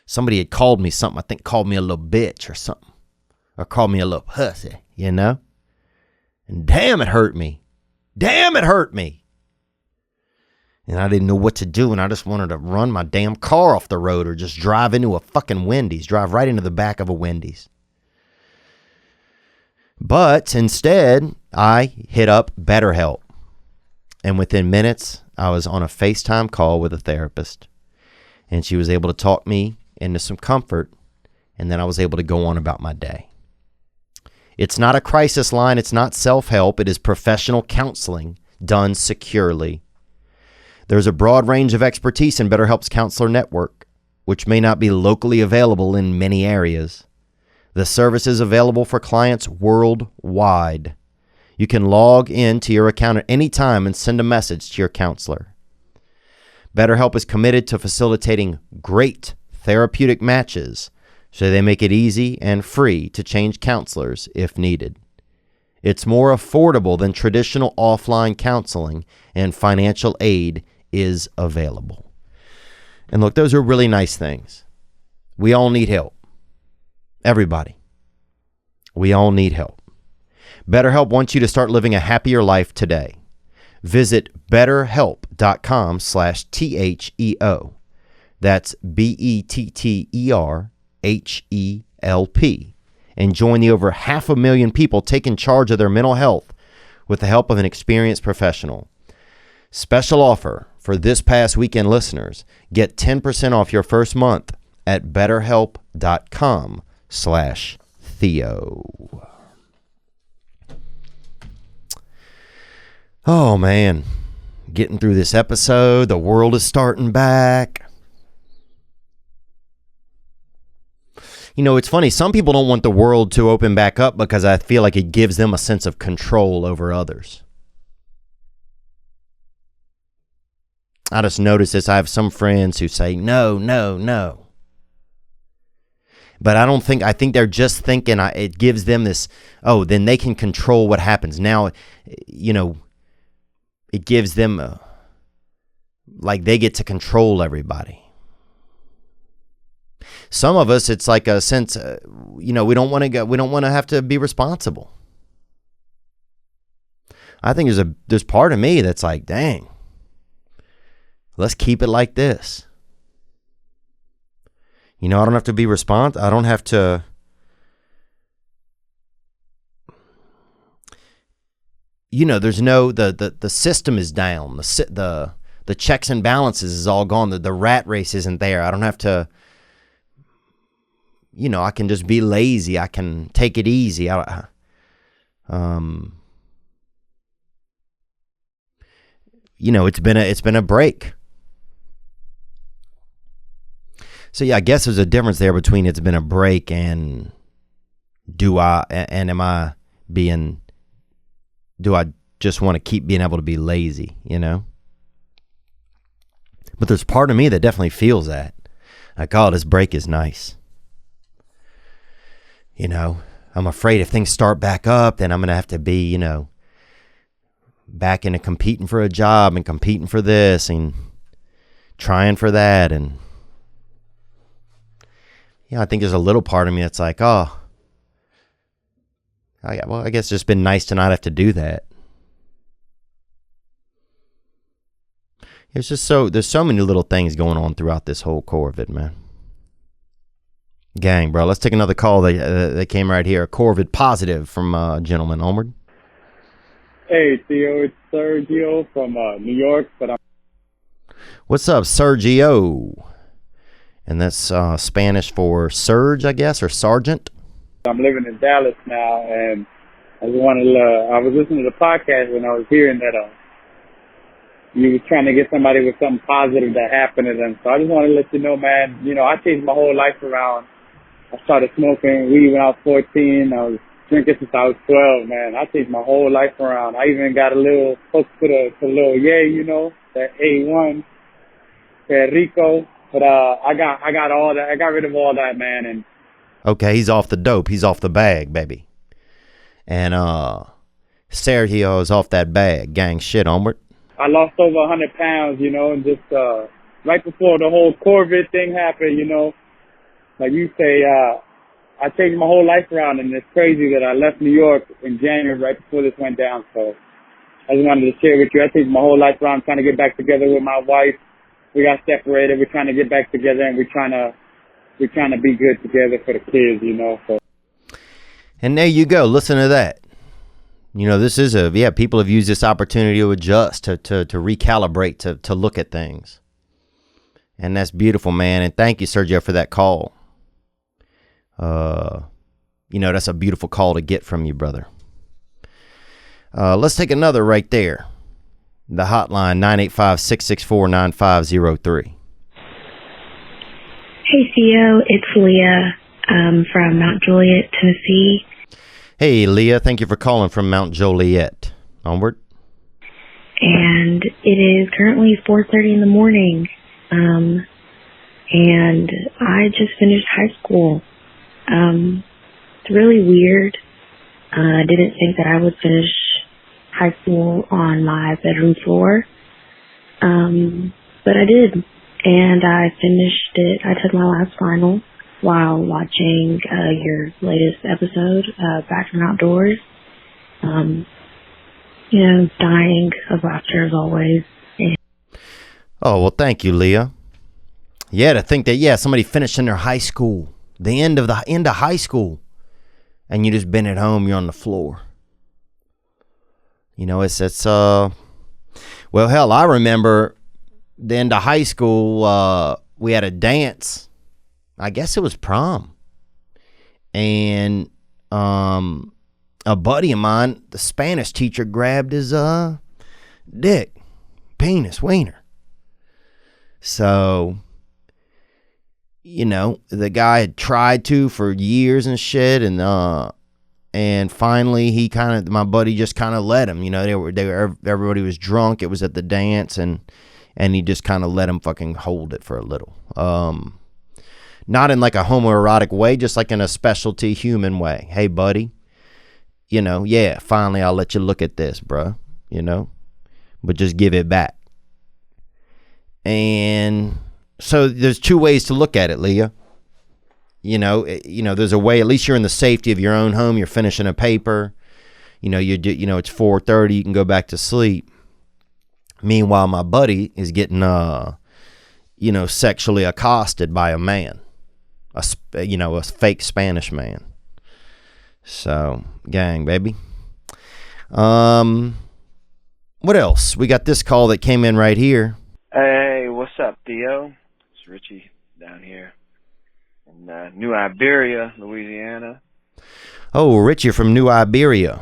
Somebody had called me something, I think called me a little bitch or something. Or called me a little pussy, And damn, it hurt me. Damn, it hurt me. And I didn't know what to do, and I just wanted to run my damn car off the road or just drive into a fucking Wendy's, drive right into the back of a Wendy's. But instead, I hit up BetterHelp. And within minutes, I was on a FaceTime call with a therapist. And she was able to talk me into some comfort, and then I was able to go on about my day. It's not a crisis line. It's not self-help. It is professional counseling done securely. There's a broad range of expertise in BetterHelp's counselor network, which may not be locally available in many areas. The service is available for clients worldwide. You can log in to your account at any time and send a message to your counselor. BetterHelp is committed to facilitating great therapeutic matches, so they make it easy and free to change counselors if needed. It's more affordable than traditional offline counseling, and financial aid is available. And look, those are really nice things. We all need help. Everybody. We all need help. BetterHelp wants you to start living a happier life today. Visit betterhelp.com/THEO. That's BETTERHELP. And join the over 500,000 people taking charge of their mental health with the help of an experienced professional. Special offer for this past weekend listeners. Get 10% off your first month at betterhelp.com/Theo. Oh, man. Getting through this episode. The world is starting back. You know, it's funny. Some people don't want the world to open back up because I feel like it gives them a sense of control over others. I just noticed this. I have some friends who say, no, no, no. But I think they're just thinking it gives them this, oh, then they can control what happens. Now, you know, it gives them like they get to control everybody. Some of us, it's like a sense, we don't want to have to be responsible. I think there's part of me that's like, dang, let's keep it like this. I don't have to be responsible. I don't have to. There's no the system is down. The checks and balances is all gone. The rat race isn't there. I don't have to. I can just be lazy. I can take it easy. It's been a break. So yeah, I guess there's a difference there between it's been a break and do I just want to keep being able to be lazy, But there's part of me that definitely feels that. Like, oh, this break is nice. I'm afraid if things start back up, then I'm going to have to be, back into competing for a job and competing for this and trying for that. And, I think there's a little part of me that's like, oh, I guess it's just been nice to not have to do that. It's just there's so many little things going on throughout this whole core of it, man. Gang, bro, let's take another call. They came right here. Corvid positive from gentleman. Onward. Hey, Theo, it's Sergio from New York. What's up, Sergio? And that's Spanish for Serge, I guess, or Sergeant. I'm living in Dallas now, and I was listening to the podcast when I was hearing that you were trying to get somebody with something positive that happened to them. So I just want to let you know, man, I changed my whole life around. I started smoking weed when I was 14. I was drinking since I was 12, man. I changed my whole life around. I even got a little hook to the little yay, that A1, that Rico. But I got all that. I got rid of all that, man. And okay, he's off the dope. He's off the bag, baby. And Sergio is off that bag. Gang shit, Onward. I lost over 100 pounds, and just right before the whole COVID thing happened, like you say, I changed my whole life around, and it's crazy that I left New York in January right before this went down. So I just wanted to share with you. I changed my whole life around, trying to get back together with my wife. We got separated. We're trying to get back together, and we're trying to be good together for the kids, So. And there you go. Listen to that. This is people have used this opportunity to adjust, to recalibrate, to look at things. And that's beautiful, man. And thank you, Sergio, for that call. That's a beautiful call to get from you, brother. Let's take another right there. The hotline, 985-664-9503. Hey, Theo. It's Leah from Mount Juliet, Tennessee. Hey, Leah. Thank you for calling from Mount Joliet. Onward. And it is currently 4:30 in the morning. And I just finished high school. It's really weird. I didn't think that I would finish high school on my bedroom floor. But I did. And I finished it. I took my last final while watching your latest episode, Back from Outdoors. Dying of laughter as always. Oh, well, thank you, Leah. Yeah, to think that, somebody finished in their high school, the end of high school, and you just been at home, you're on the floor. Well, hell, I remember the end of high school, we had a dance. I guess it was prom. And a buddy of mine, the Spanish teacher, grabbed his dick, penis, wiener. So, the guy had tried to for years and shit, and finally my buddy just kind of let him. Everybody was drunk. It was at the dance, and he just kind of let him fucking hold it for a little. Not in like a homoerotic way, just like in a specialty human way. Hey, buddy, finally I'll let you look at this, bro. But just give it back. And so there's two ways to look at it, Leah. There's a way, at least you're in the safety of your own home. You're finishing a paper. It's 4:30. You can go back to sleep. Meanwhile, my buddy is getting, sexually accosted by a man, a fake Spanish man. So, gang, baby. What else? We got this call that came in right here. Hey, what's up, Theo? It's Richie down here in New Iberia, Louisiana. Oh, Richie from New Iberia.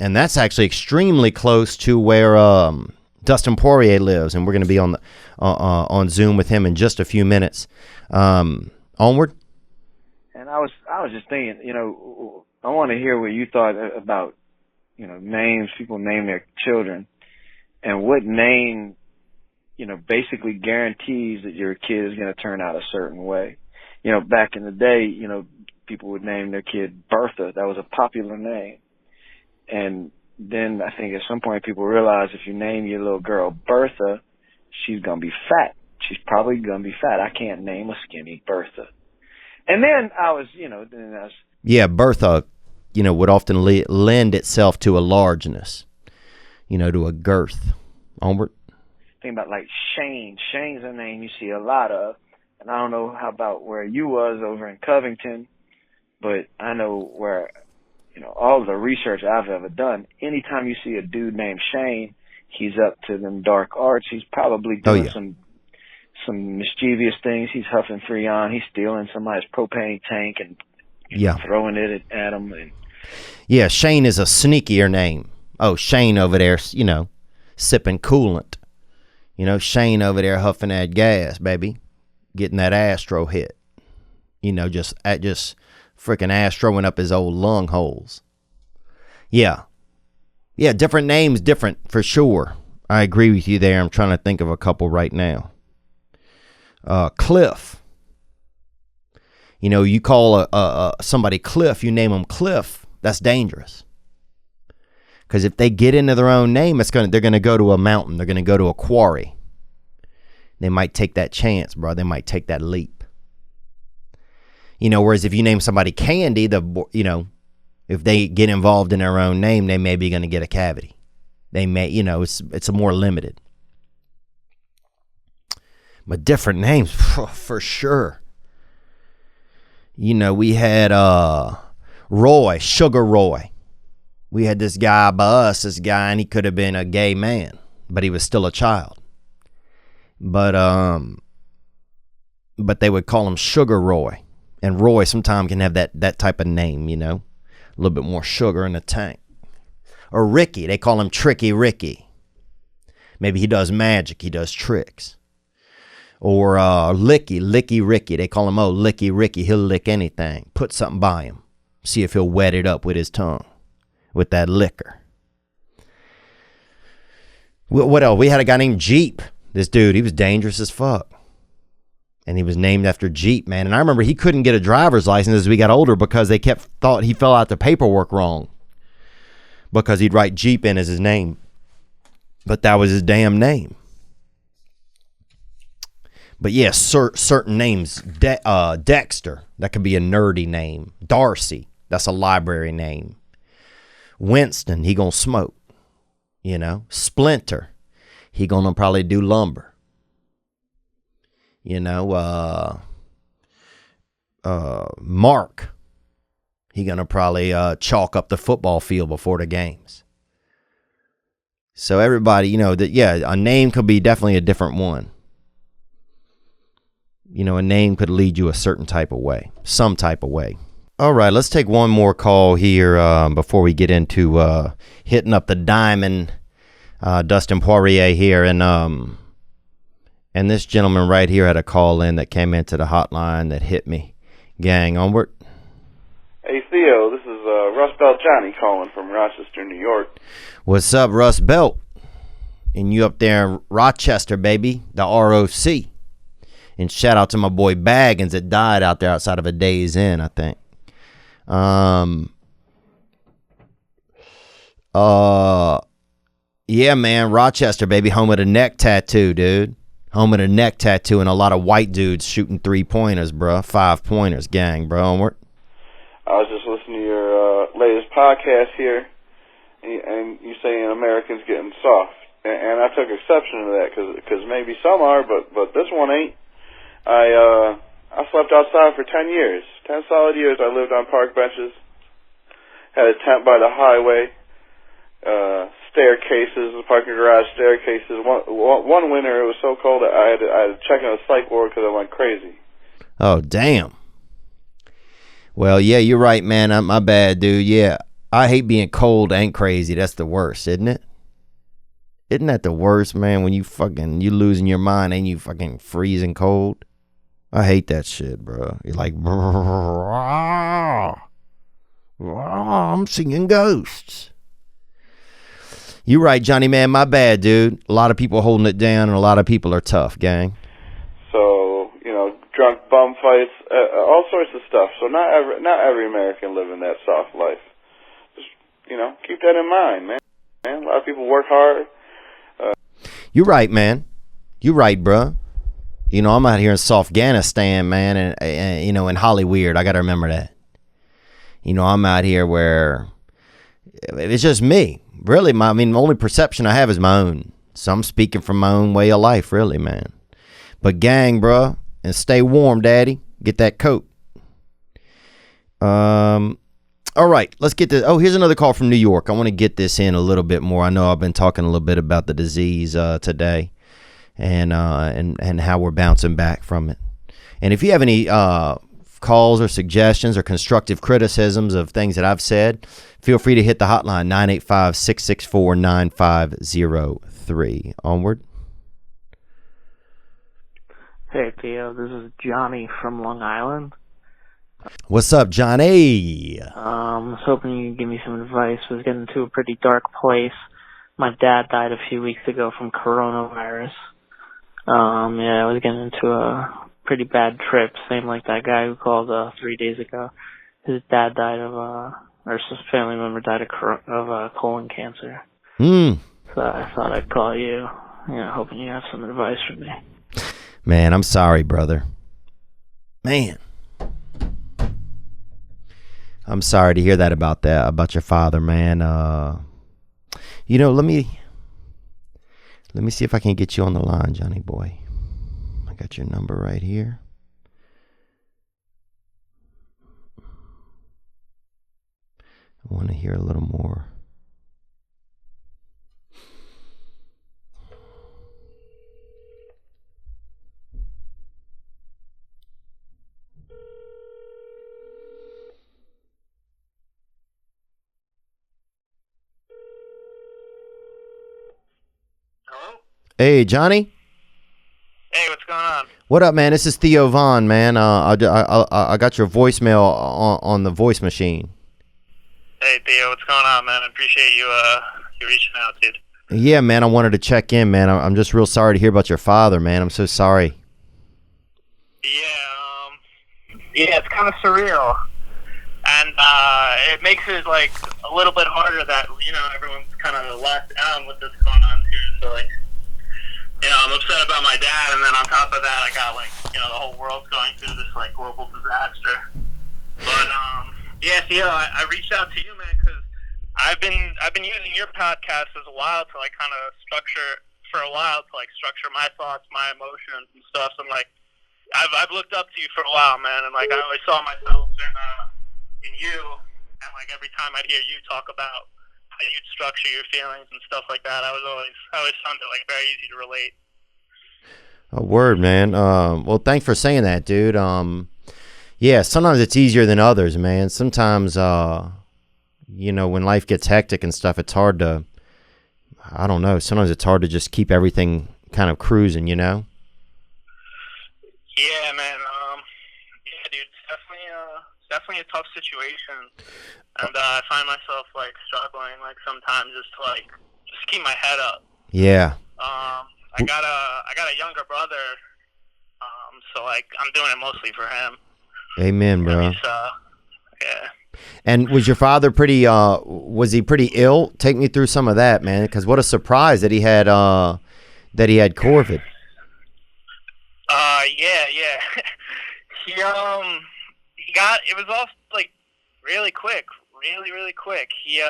And that's actually extremely close to where Dustin Poirier lives, and we're going to be on Zoom with him in just a few minutes. Onward. And I was just thinking, I want to hear what you thought about, names people name their children, and what name, basically guarantees that your kid is going to turn out a certain way. Back in the day, people would name their kid Bertha. That was a popular name. And then I think at some point people realize if you name your little girl Bertha, she's going to be fat. She's probably going to be fat. I can't name a skinny Bertha. And then I was. Yeah, Bertha, would often lend itself to a largeness, to a girth. Onward. Think about like Shane. Shane's a name you see a lot of. And I don't know how about where you was over in Covington, but I know where, all the research I've ever done, anytime you see a dude named Shane, he's up to them dark arts. He's probably doing some mischievous things. He's huffing Freon. He's stealing somebody's propane tank and throwing it at them. Yeah, Shane is a sneakier name. Oh, Shane over there, sipping coolant. Shane over there huffing that gas, baby. Getting that Astro hit. Just freaking Astroing up his old lung holes. Yeah, different names, different for sure. I agree with you there. I'm trying to think of a couple right now. Cliff. You call somebody Cliff, you name them Cliff, that's dangerous. Because if they get into their own name, they're going to go to a mountain. They're going to go to a quarry. They might take that chance, bro. They might take that leap. Whereas if you name somebody Candy, if they get involved in their own name, they may be going to get a cavity. They may, it's a more limited. But different names, for sure. We had Roy, Sugar Roy. We had this guy and he could have been a gay man, but he was still a child. But they would call him Sugar Roy. And Roy sometimes can have that type of name, a little bit more sugar in the tank. Or Ricky, they call him Tricky Ricky. Maybe he does magic. He does tricks. Or Licky Ricky. They call him, Licky Ricky. He'll lick anything. Put something by him. See if he'll wet it up with his tongue. With that liquor. What else? We had a guy named Jeep. This dude, he was dangerous as fuck. And he was named after Jeep, man. And I remember he couldn't get a driver's license as we got older because they thought he filled out the paperwork wrong. Because he'd write Jeep in as his name. But that was his damn name. But yeah, certain names. Dexter, that could be a nerdy name. Darcy, that's a library name. Winston, he gonna smoke. You know, Splinter, he gonna probably do lumber. You know, Mark, he gonna probably chalk up the football field before the games. So everybody, you know, that a name could be definitely a different one. You know, a name could lead you a certain type of way, some type of way. All right, let's take one more call here before we get into hitting up the diamond, Dustin Poirier here. And this gentleman right here had a call in that came into the hotline that hit me. Gang, onward. Hey, Theo, this is Russ Belt Johnny calling from Rochester, New York. What's up, Russ Belt? And you up there in Rochester, baby, the ROC. And shout out to my boy Baggins that died out there outside of a Days Inn, I think. Yeah, man, Rochester, baby, home of the neck tattoo, dude. Home of the neck tattoo and a lot of white dudes shooting 3-pointers, bro. 5-pointers, gang, bro. Onward. I was just listening to your latest podcast here, and you saying Americans getting soft. And I took exception to that because maybe some are, but this one ain't. I slept outside for 10 years. 10 solid years I lived on park benches. Had a tent by the highway. Staircases, parking garage staircases. One winter it was so cold that I had to check on a psych ward because I went crazy. Oh, damn. Well, yeah, you're right, man. My bad, dude. Yeah, I hate being cold and crazy. That's the worst, isn't it? Isn't that the worst, man? When you losing your mind and you fucking freezing cold. I hate that shit, bro. You're like, I'm seeing ghosts. You're right, Johnny, man. My bad, dude. A lot of people holding it down, and a lot of people are tough, gang. So, drunk bum fights, all sorts of stuff. So not every American living that soft life. Just, keep that in mind, man. A lot of people work hard. You're right, man. You're right, bro. I'm out here in Afghanistan, man, and in Hollywood. I got to remember that. I'm out here where it's just me. Really, the only perception I have is my own. So I'm speaking from my own way of life, really, man. But gang, bro, and stay warm, daddy. Get that coat. All right, let's get this. Oh, here's another call from New York. I want to get this in a little bit more. I know I've been talking a little bit about the disease today. And how we're bouncing back from it. And if you have any calls or suggestions or constructive criticisms of things that I've said, feel free to hit the hotline, 985-664-9503. Onward. Hey, Theo, this is Johnny from Long Island. What's up, Johnny? I was hoping you could give me some advice. I was getting into a pretty dark place. My dad died a few weeks ago from coronavirus. I was getting into a pretty bad trip, same like that guy who called 3 days ago. His dad died or his family member died of colon cancer. So I thought I'd call you, hoping you have some advice for me. Man, I'm sorry, brother. Man. I'm sorry to hear that about your father, man. Let me see if I can get you on the line, Johnny boy. I got your number right here. I want to hear a little more. Hello? Hey, Johnny. Hey, what's going on? What up, man? This is Theo Vaughn, man. I got your voicemail on the voice machine. Hey, Theo, what's going on, man? I appreciate you reaching out, dude. Yeah, man. I wanted to check in, man. I'm just real sorry to hear about your father, man. I'm so sorry. Yeah, it's kind of surreal, and it makes it like a little bit harder that everyone's kind of locked down with this going on too. So like, I'm upset about my dad, and then on top of that, I got like the whole world's going through this like global disaster. But yeah, Theo, I reached out to you, man, because I've been using your podcast as a while to like kind of structure my thoughts, my emotions and stuff. So I'm like, I've looked up to you for a while, man, and like I always saw myself in you, and like every time I'd hear you talk about how you'd structure your feelings and stuff like that, I always found it like very easy to relate. A word, man. Well, thanks for saying that, dude. Yeah, sometimes it's easier than others, man. Sometimes, when life gets hectic and stuff, it's hard to, I don't know, sometimes it's hard to just keep everything kind of cruising, Yeah, man. Yeah, dude, it's definitely a tough situation. And I find myself, like, struggling, like, sometimes just to, like, just keep my head up. Yeah. I got a younger brother, so, like, I'm doing it mostly for him. Amen, bro. Yeah. And was your father was he pretty ill? Take me through some of that, man, because what a surprise that he had COVID. Yeah. He got, it was all, like, really quick. Really quick. He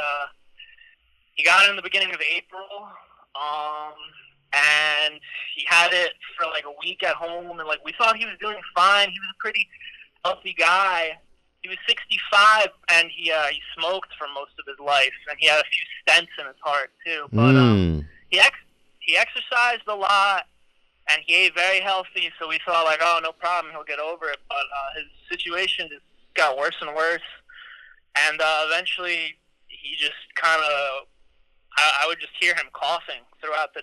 got it in the beginning of April, and he had it for like a week at home, and like we thought he was doing fine. He was a pretty healthy guy. He was 65, and he smoked for most of his life, and he had a few stents in his heart too. But he exercised a lot, and he ate very healthy. So we thought like, oh, no problem, he'll get over it. But his situation just got worse and worse. And eventually, he just kind of, I would just hear him coughing throughout the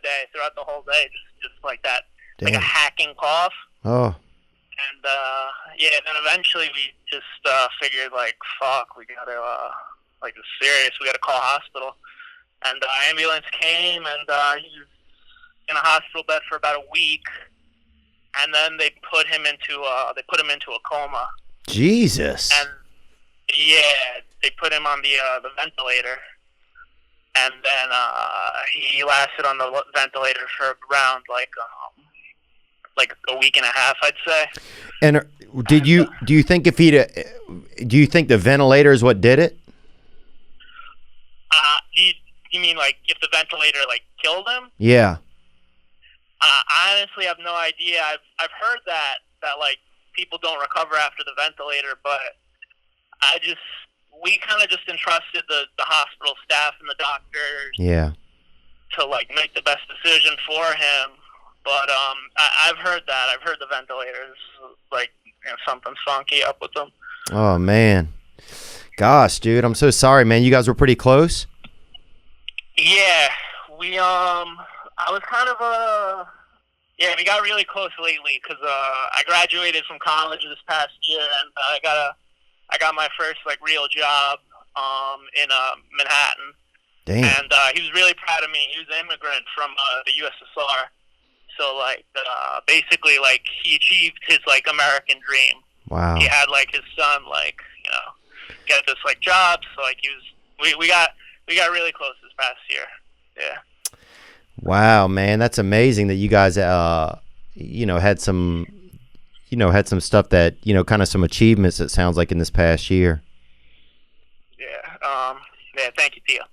whole day, just like that, Damn. Like a hacking cough. Oh. And, then eventually we just figured, like, fuck, we gotta, like, it's serious, we gotta call a hospital. And the ambulance came, and he was in a hospital bed for about a week. And then they put him into a coma. Jesus. And yeah, they put him on the ventilator, and then he lasted on the ventilator for around like a week and a half, I'd say. And do you think the ventilator is what did it? You mean like if the ventilator like killed him? Yeah. I honestly have no idea. I've heard that like people don't recover after the ventilator, but we kind of just entrusted the hospital staff and the doctors to like make the best decision for him. But I've heard that. I've heard the ventilators, like, something's funky up with them. Oh, man. Gosh, dude, I'm so sorry, man. You guys were pretty close? Yeah. We got really close lately because I graduated from college this past year, and I got my first like real job in Manhattan. Damn. And he was really proud of me. He was an immigrant from the USSR, so like basically like he achieved his like American dream. Wow. He had like his son like get this like job. So like we got really close this past year. Yeah. Wow, man, that's amazing that you guys had some stuff that kind of some achievements. It sounds like in this past year. Yeah, thank you, Theo.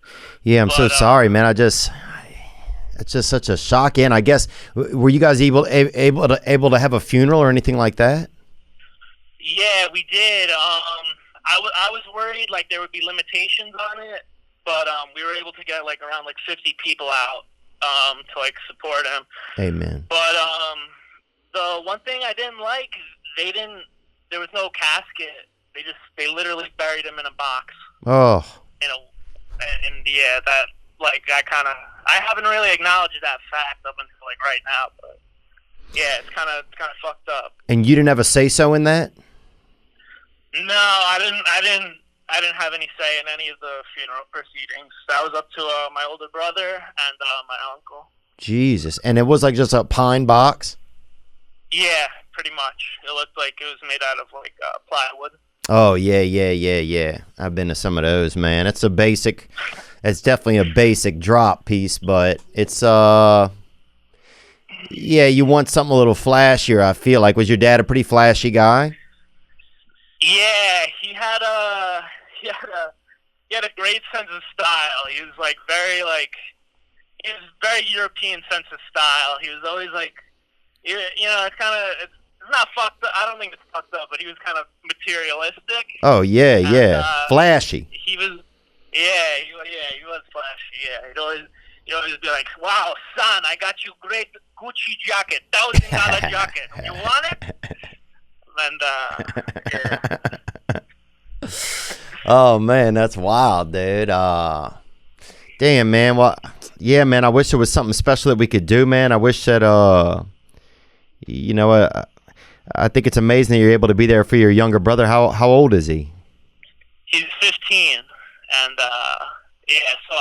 Yeah, I'm so sorry, man. It's just such a shock. And I guess were you guys able to have a funeral or anything like that? Yeah, we did. I was worried like there would be limitations on it, but we were able to get like around like 50 people out to like support him. Amen. But the one thing I didn't like, there was no casket. They literally buried him in a box. Oh. And yeah, that like I I haven't really acknowledged that fact up until like right now, but yeah, it's kind of fucked up. And you didn't have a say-so in that? No, I didn't have any say in any of the funeral proceedings. That was up to my older brother and my uncle. Jesus. And it was like just a pine box? Yeah, pretty much. It looked like it was made out of like plywood. Oh, yeah. I've been to some of those, man. It's definitely a basic drop piece, but it's, yeah, you want something a little flashier, I feel like. Was your dad a pretty flashy guy? Yeah, he had a great sense of style. He was very European sense of style. He was always like, you know, it's not fucked up. I don't think it's fucked up, but he was kind of materialistic. Oh, yeah. Flashy. He was flashy. Yeah, he'd always be like, "Wow, son, I got you great Gucci jacket, $1,000 jacket. You want it?" And Oh man, that's wild, dude. Damn, man. Well, yeah, man. I wish there was something special that we could do, man. I wish that you know, I think it's amazing that you're able to be there for your younger brother. How old is he? he's 15, and yeah. So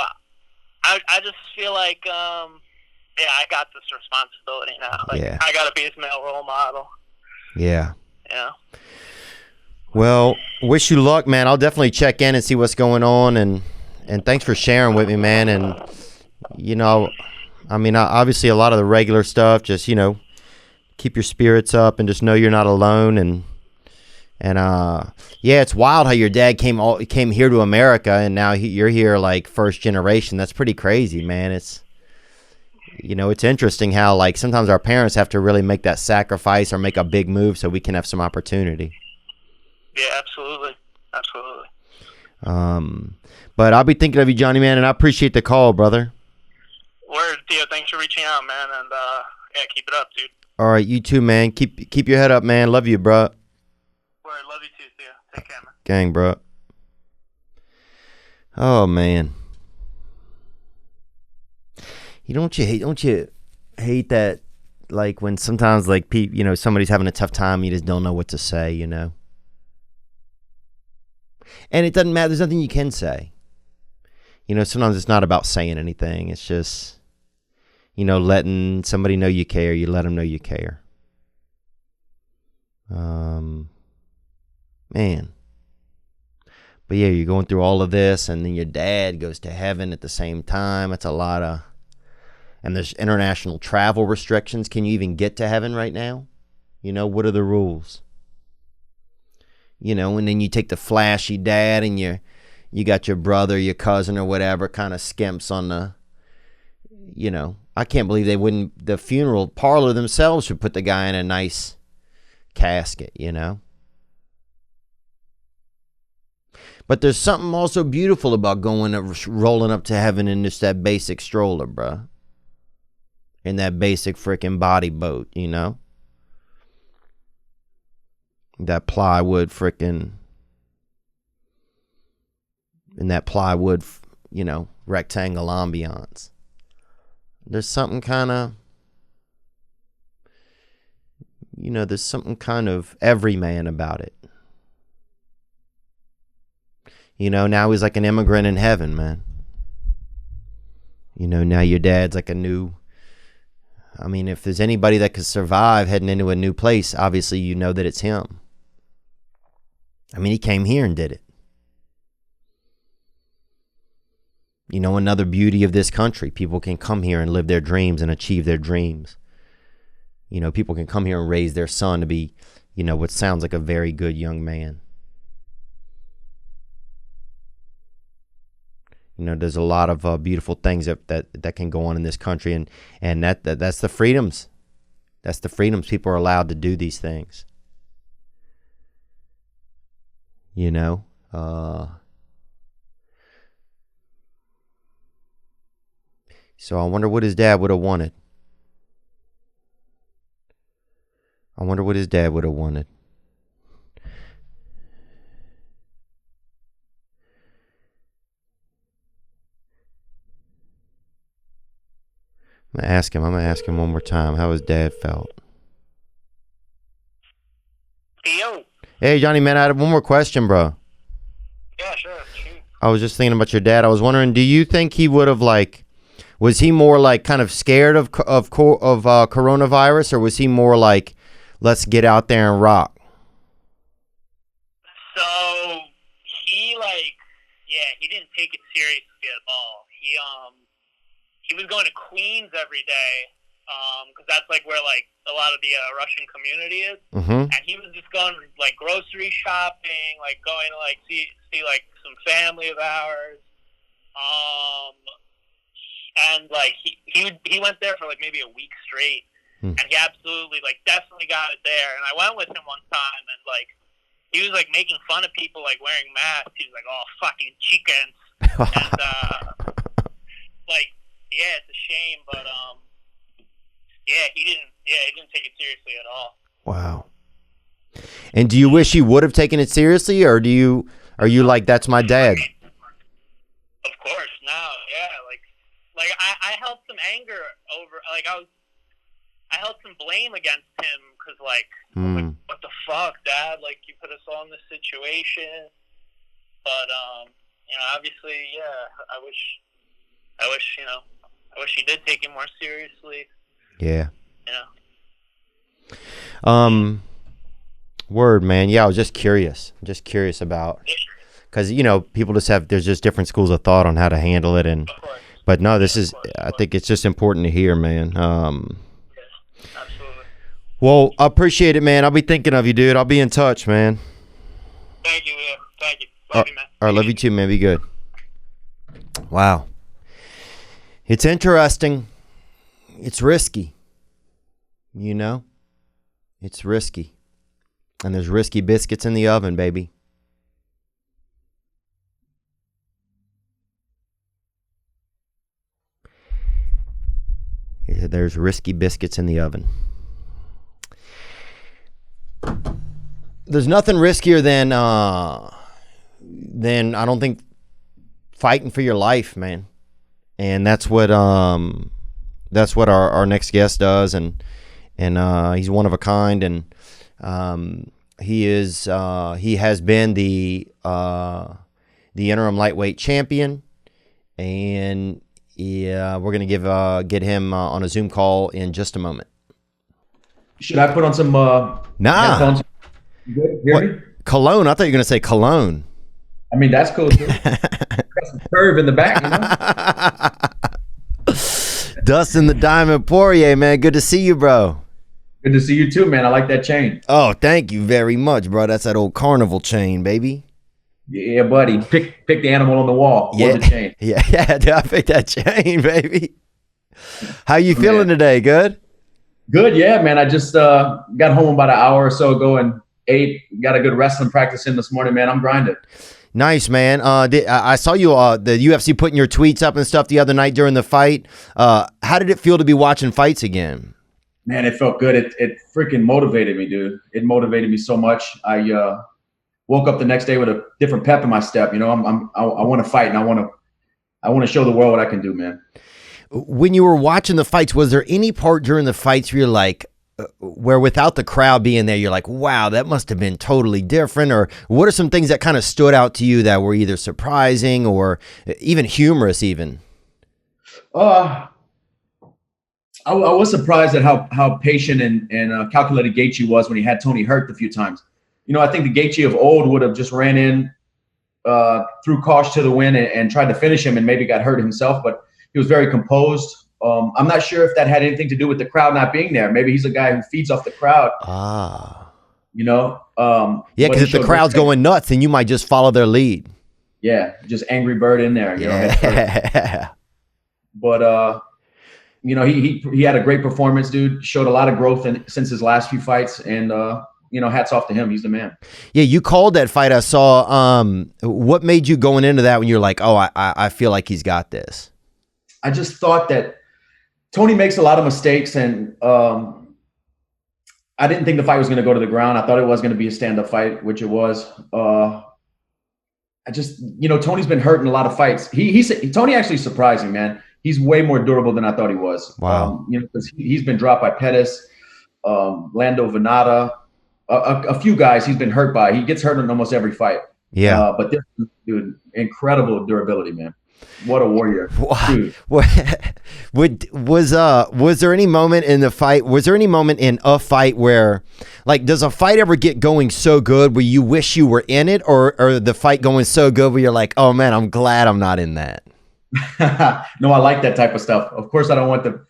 I just feel like yeah, I got this responsibility now. Like, yeah. I got to be his male role model. Yeah. Yeah. Well, wish you luck, man. I'll definitely check in and see what's going on, and thanks for sharing with me, man. And you know, I mean, obviously a lot of the regular stuff, just, you know, keep your spirits up and just know you're not alone. And yeah, it's wild how your dad came here to America, and now you're here like first generation. That's pretty crazy, man. It's, you know, it's interesting how like sometimes our parents have to really make that sacrifice or make a big move so we can have some opportunity. Yeah, absolutely. Absolutely. But I'll be thinking of you, Johnny, man, and I appreciate the call, brother. Word, Theo. Thanks for reaching out, man, and yeah, keep it up, dude. All right, you too, man. Keep your head up, man. Love you, bro. Word, love you too, Theo. Take care, man. Gang, bro. Oh man. Don't you hate that, like when sometimes like you know, somebody's having a tough time, you just don't know what to say, you know? And it doesn't matter. There's nothing you can say. You know, sometimes it's not about saying anything. It's just, you know, letting somebody know you care. You let them know you care. Man. But yeah, you're going through all of this, and then your dad goes to heaven at the same time. It's a lot of, and there's international travel restrictions. Can you even get to heaven right now? You know, what are the rules? You know, and then you take the flashy dad, and you got your brother, your cousin, or whatever, kind of skimps on the, you know, I can't believe the funeral parlor themselves would put the guy in a nice casket, you know. But there's something also beautiful about rolling up to heaven in just that basic stroller, bruh. In that basic freaking body boat, you know. That plywood freaking, in that plywood, you know, rectangle ambiance. There's something kind of, you know, there's something kind of everyman about it. You know, now he's like an immigrant in heaven, man. You know, now your dad's like a new, I mean, if there's anybody that could survive heading into a new place, obviously you know that it's him. I mean, he came here and did it. You know, another beauty of this country, people can come here and live their dreams and achieve their dreams. You know, people can come here and raise their son to be, you know, what sounds like a very good young man. You know, there's a lot of beautiful things that can go on in this country, and that's the freedoms. That's the freedoms. People are allowed to do these things. You know, so I wonder what his dad would have wanted. I wonder what his dad would have wanted. I'm gonna ask him one more time how his dad felt. Theo. Hey, Johnny, man, I had one more question, bro. Yeah, sure. Shoot. I was just thinking about your dad. I was wondering, do you think he would have was he more like kind of scared of coronavirus, or was he more like, let's get out there and rock? So he didn't take it seriously at all. He was going to Queens every day, because that's like where like a lot of the Russian community is. Mm-hmm. And he was just going like grocery shopping, like going to like see like some family of ours. And like he went there for like maybe a week straight, and he absolutely like definitely got it there. And I went with him one time, and like he was like making fun of people like wearing masks. He was like, "Oh, fucking chickens," and like yeah, it's a shame, but he didn't take it seriously at all. Wow. And do you wish he would have taken it seriously, or are you like, that's my dad? Of course, no, yeah, like I held some anger over, like I held some blame against him because like, like, what the fuck, Dad? Like, you put us all in this situation, but obviously, yeah, I wish he did take it more seriously. Yeah. Word, man. Yeah, I was just curious. About, because people there's just different schools of thought on how to handle it, but no, I think it's just important to hear, man. Absolutely. Well, I appreciate it, man. I'll be thinking of you, dude. I'll be in touch, man. Thank you, Leo. Thank you. Love you, man. All right, love you too, man. Be good. Wow. It's interesting. It's risky. It's risky. And there's risky biscuits in the oven, baby. There's risky biscuits in the oven. There's nothing riskier than I don't think fighting for your life, man. And that's what our next guest does, and he's one of a kind, and he has been the interim lightweight champion, and we're gonna get him on a Zoom call in just a moment. Should I put on some headphones? You good? Hear me? Cologne? I thought you were gonna say cologne. I mean, that's cool too. Got some curve in the back, Dustin the Diamond Poirier, man. Good to see you, bro. Good to see you too, man. I like that chain. Oh, thank you very much, bro. That's that old carnival chain, baby. Yeah, buddy. Pick the animal on the wall. Yeah, or the chain. yeah. Dude, I picked that chain, baby. How you feeling today? Good. Good, yeah, man. I just got home about an hour or so ago and ate. Got a good wrestling practice in this morning, man. I'm grinding. Nice, man. I saw you the UFC putting your tweets up and stuff the other night during the fight. How did it feel to be watching fights again? Man, it felt good. It freaking motivated me, dude. It motivated me so much. I woke up the next day with a different pep in my step. I want to fight, and I want to show the world what I can do, man. When you were watching the fights, was there any part during the fights where you're like, where without the crowd being there, you're like, wow, that must have been totally different? Or what are some things that kind of stood out to you that were either surprising or even humorous even? I was surprised at how patient and calculated Gaethje was when he had Tony hurt a few times. I think the Gaethje of old would have just ran in, threw caution to the wind and tried to finish him and maybe got hurt himself, but he was very composed. I'm not sure if that had anything to do with the crowd not being there. Maybe he's a guy who feeds off the crowd. Yeah, because if the crowd's going nuts, then you might just follow their lead. Yeah, just Angry Bird in there. But he had a great performance, dude. Showed a lot of growth since his last few fights, and hats off to him. He's the man. Yeah, you called that fight. I saw. What made you going into that when you're like, oh, I feel like he's got this? I just thought that Tony makes a lot of mistakes, and I didn't think the fight was going to go to the ground. I thought it was going to be a stand-up fight, which it was. Tony's been hurt in a lot of fights. Tony actually surprised me, man. He's way more durable than I thought he was. Wow. Because he's been dropped by Pettis, Lando Venata, a few guys he's been hurt by. He gets hurt in almost every fight. Yeah. But this dude, incredible durability, man. What a warrior. Dude. Was there any moment in the fight? Was there any moment in a fight where, like, does a fight ever get going so good where you wish you were in it, or the fight going so good where you're like, oh man, I'm glad I'm not in that? No, I like that type of stuff. Of course, I don't want to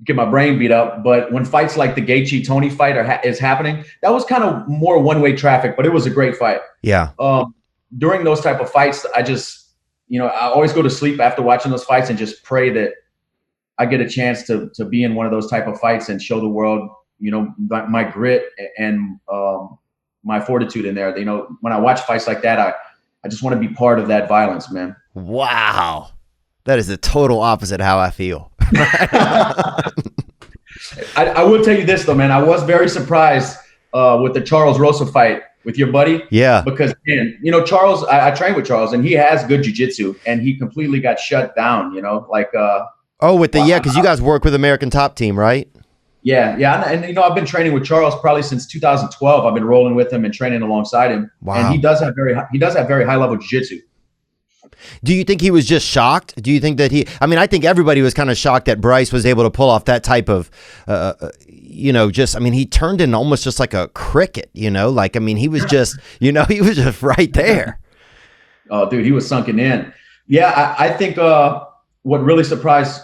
get my brain beat up, but when fights like the Gaethje-Tony fight is happening, that was kind of more one-way traffic, but it was a great fight. Yeah. During those type of fights, I just, I always go to sleep after watching those fights and just pray that I get a chance to be in one of those type of fights and show the world, my grit and my fortitude in there. When I watch fights like that, I just want to be part of that violence, man. Wow. That is the total opposite how I feel. I will tell you this, though, man. I was very surprised with the Charles Rosa fight with your buddy. Yeah. Because, man, Charles, I trained with Charles, and he has good jiu-jitsu, and he completely got shut down, because you guys work with American Top Team, right? Yeah. And I've been training with Charles probably since 2012. I've been rolling with him and training alongside him. Wow. And he does have very high-level jiu-jitsu. Do you think he was just shocked? Do you think that I think everybody was kind of shocked that Bryce was able to pull off that type of, he turned in almost just like a cricket, he was just, he was just right there. Oh, dude, he was sunken in. Yeah, I think what really surprised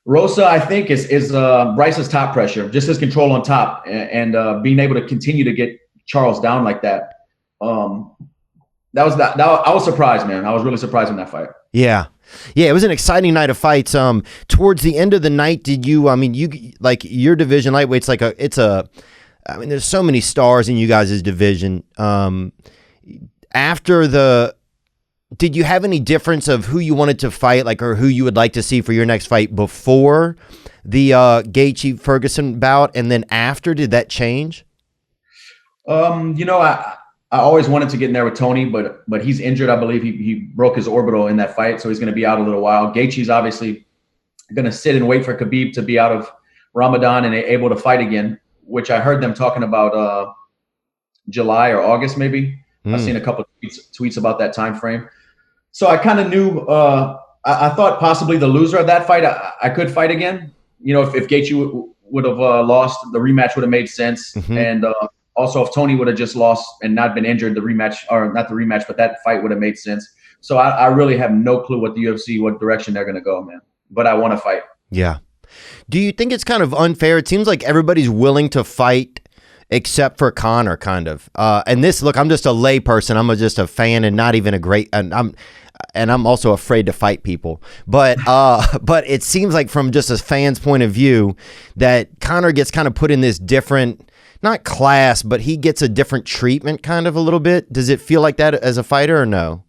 Rosa, I think, is Bryce's top pressure, just his control on top and being able to continue to get Charles down like that. I was surprised, man. I was really surprised in that fight. Yeah. It was an exciting night of fights. Towards the end of the night, did you like your division lightweight's there's so many stars in you guys' division. Did you have any difference of who you wanted to fight, or who you would like to see for your next fight before the Gaethje Ferguson bout, and then after? Did that change? I always wanted to get in there with Tony, but he's injured. I believe he broke his orbital in that fight, so he's going to be out a little while. Gaethje's obviously going to sit and wait for Khabib to be out of Ramadan and able to fight again, which I heard them talking about July or August maybe. I've seen a couple of tweets about that time frame. So I kind of knew. I thought possibly the loser of that fight I could fight again. If Gaethje would have lost, the rematch would have made sense, and also, if Tony would have just lost and not been injured, the rematch, or not the rematch, but that fight would have made sense. So I really have no clue what direction they're going to go, man. But I want to fight. Yeah. Do you think it's kind of unfair? It seems like everybody's willing to fight except for Conor, kind of. And this, look, I'm just a lay person. I'm just a fan and not even a great, and I'm also afraid to fight people. But it seems like from just a fan's point of view that Conor gets kind of put in this different, not class, but he gets a different treatment kind of a little bit. Does it feel like that as a fighter or no?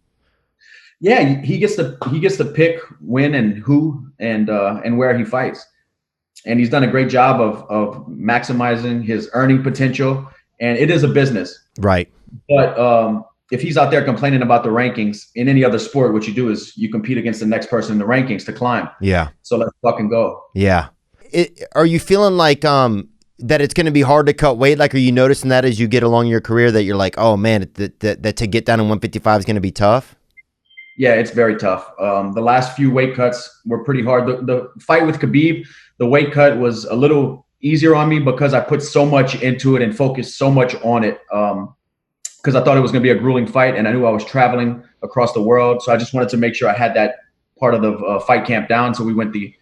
Yeah, he gets to pick when and who and where he fights. And he's done a great job of maximizing his earning potential. And it is a business. Right. But if he's out there complaining about the rankings in any other sport, what you do is you compete against the next person in the rankings to climb. Yeah. So let's fucking go. Yeah. Are you feeling like that it's going to be hard to cut weight? Are you noticing that as you get along your career that you're like, oh man, that to get down in 155 is going to be tough? Yeah, it's very tough. The last few weight cuts were pretty hard. The fight with Khabib, the weight cut was a little easier on me because I put so much into it and focused so much on it because I thought it was going to be a grueling fight and I knew I was traveling across the world. So I just wanted to make sure I had that part of the fight camp down. So we went the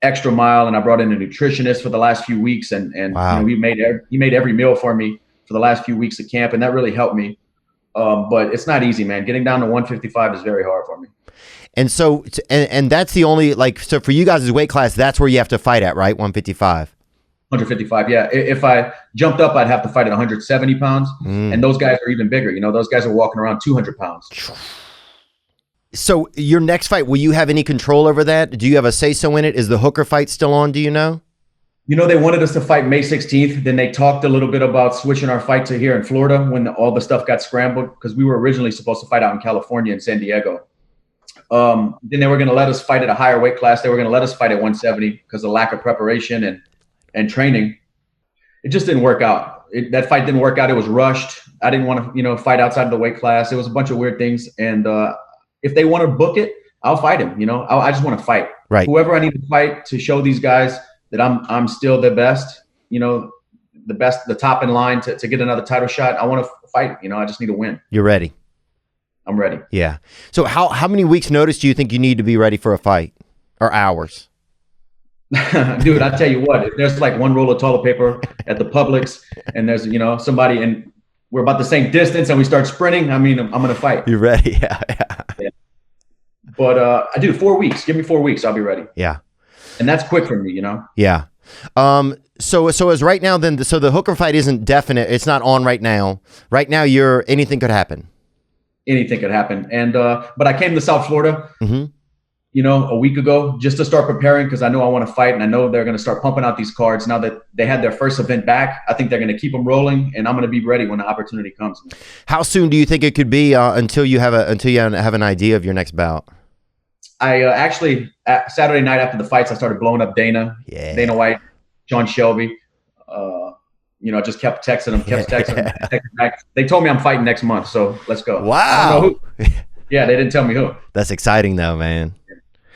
extra mile and I brought in a nutritionist for the last few weeks and wow. He made every meal for me for the last few weeks of camp and that really helped me. But it's not easy, man. Getting down to 155 is very hard for me. And so, and that's the only, so for you guys' weight class, that's where you have to fight at, right? 155. 155, yeah. If I jumped up, I'd have to fight at 170 pounds. And those guys are even bigger. Those guys are walking around 200 pounds. So your next fight, will you have any control over that? Do you have a say-so in it? Is the Hooker fight still on? Do you know? You know, they wanted us to fight May 16th. Then they talked a little bit about switching our fight to here in Florida when all the stuff got scrambled, because we were originally supposed to fight out in California and San Diego. Then they were going to let us fight at a higher weight class. They were going to let us fight at 170 because of lack of preparation and training. It just didn't work out. That fight didn't work out. It was rushed. I didn't want to, fight outside of the weight class. It was a bunch of weird things. And if they want to book it, I'll fight him. I just want to fight. Right. Whoever I need to fight to show these guys that I'm still the best, the best, the top in line to get another title shot. I want to fight. I just need to win. You're ready. I'm ready. Yeah. So how many weeks notice do you think you need to be ready for a fight, or hours? Dude, I tell you what, if there's like one roll of toilet paper at the Publix and there's, somebody and we're about the same distance and we start sprinting, I'm going to fight. You're ready. Yeah. But I do 4 weeks. Give me 4 weeks. I'll be ready. Yeah. And that's quick for me, Yeah. So as right now then, so the Hooker fight isn't definite. It's not on right now. Right now anything could happen. Anything could happen. And, but I came to South Florida, a week ago just to start preparing because I know I want to fight and I know they're going to start pumping out these cards now that they had their first event back. I think they're going to keep them rolling and I'm going to be ready when the opportunity comes. How soon do you think it could be until you have an idea of your next bout? I actually Saturday night after the fights, I started blowing up Dana White, John Shelby. Just kept texting them, texting back. They told me I'm fighting next month, so let's go. Wow. I don't know who. Yeah, they didn't tell me who. That's exciting though, man.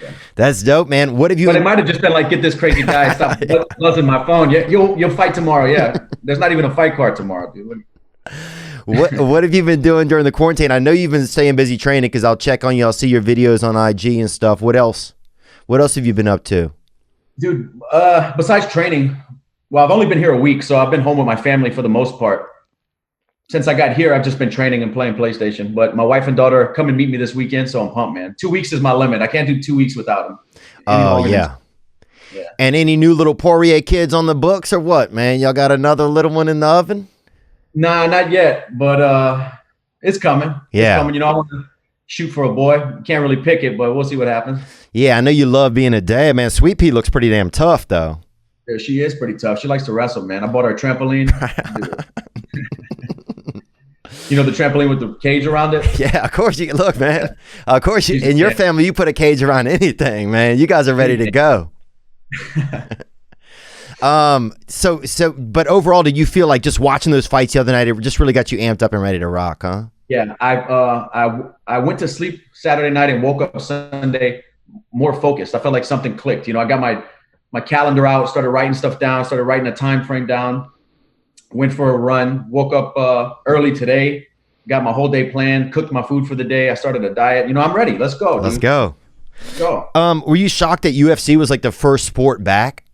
Yeah. That's dope, man. What have you? But it might have just been like, get this crazy guy, stop buzzing my phone. Yeah, you'll fight tomorrow. Yeah, there's not even a fight card tomorrow, dude. What have you been doing during the quarantine? I know you've been staying busy training because I'll check on you. I'll see your videos on IG and stuff. What else? What else have you been up to? Dude, besides training, well, I've only been here a week, so I've been home with my family for the most part. Since I got here, I've just been training and playing PlayStation. But my wife and daughter come and meet me this weekend, so I'm pumped, man. 2 weeks is my limit. I can't do 2 weeks without them. Oh, yeah. And any new little Poirier kids on the books or what, man? Y'all got another little one in the oven? Nah, not yet, but it's coming. Yeah. It's coming. I want to shoot for a boy. Can't really pick it, but we'll see what happens. Yeah, I know you love being a dad, man. Sweet Pea looks pretty damn tough, though. Yeah, she is pretty tough. She likes to wrestle, man. I bought her a trampoline. The trampoline with the cage around it? Yeah, of course you can. Look, man. Of course, in your family, you put a cage around anything, man. You guys are ready to go. But overall, did you feel like just watching those fights the other night, it just really got you amped up and ready to rock, huh? Yeah, I went to sleep Saturday night and woke up Sunday more focused. I felt like something clicked. I got my calendar out, started writing stuff down, started writing a time frame down. Went for a run, woke up early today, got my whole day planned, cooked my food for the day. I started a diet. I'm ready. Let's go. Let's dude. go. Let's go. Were you shocked that UFC was like the first sport back?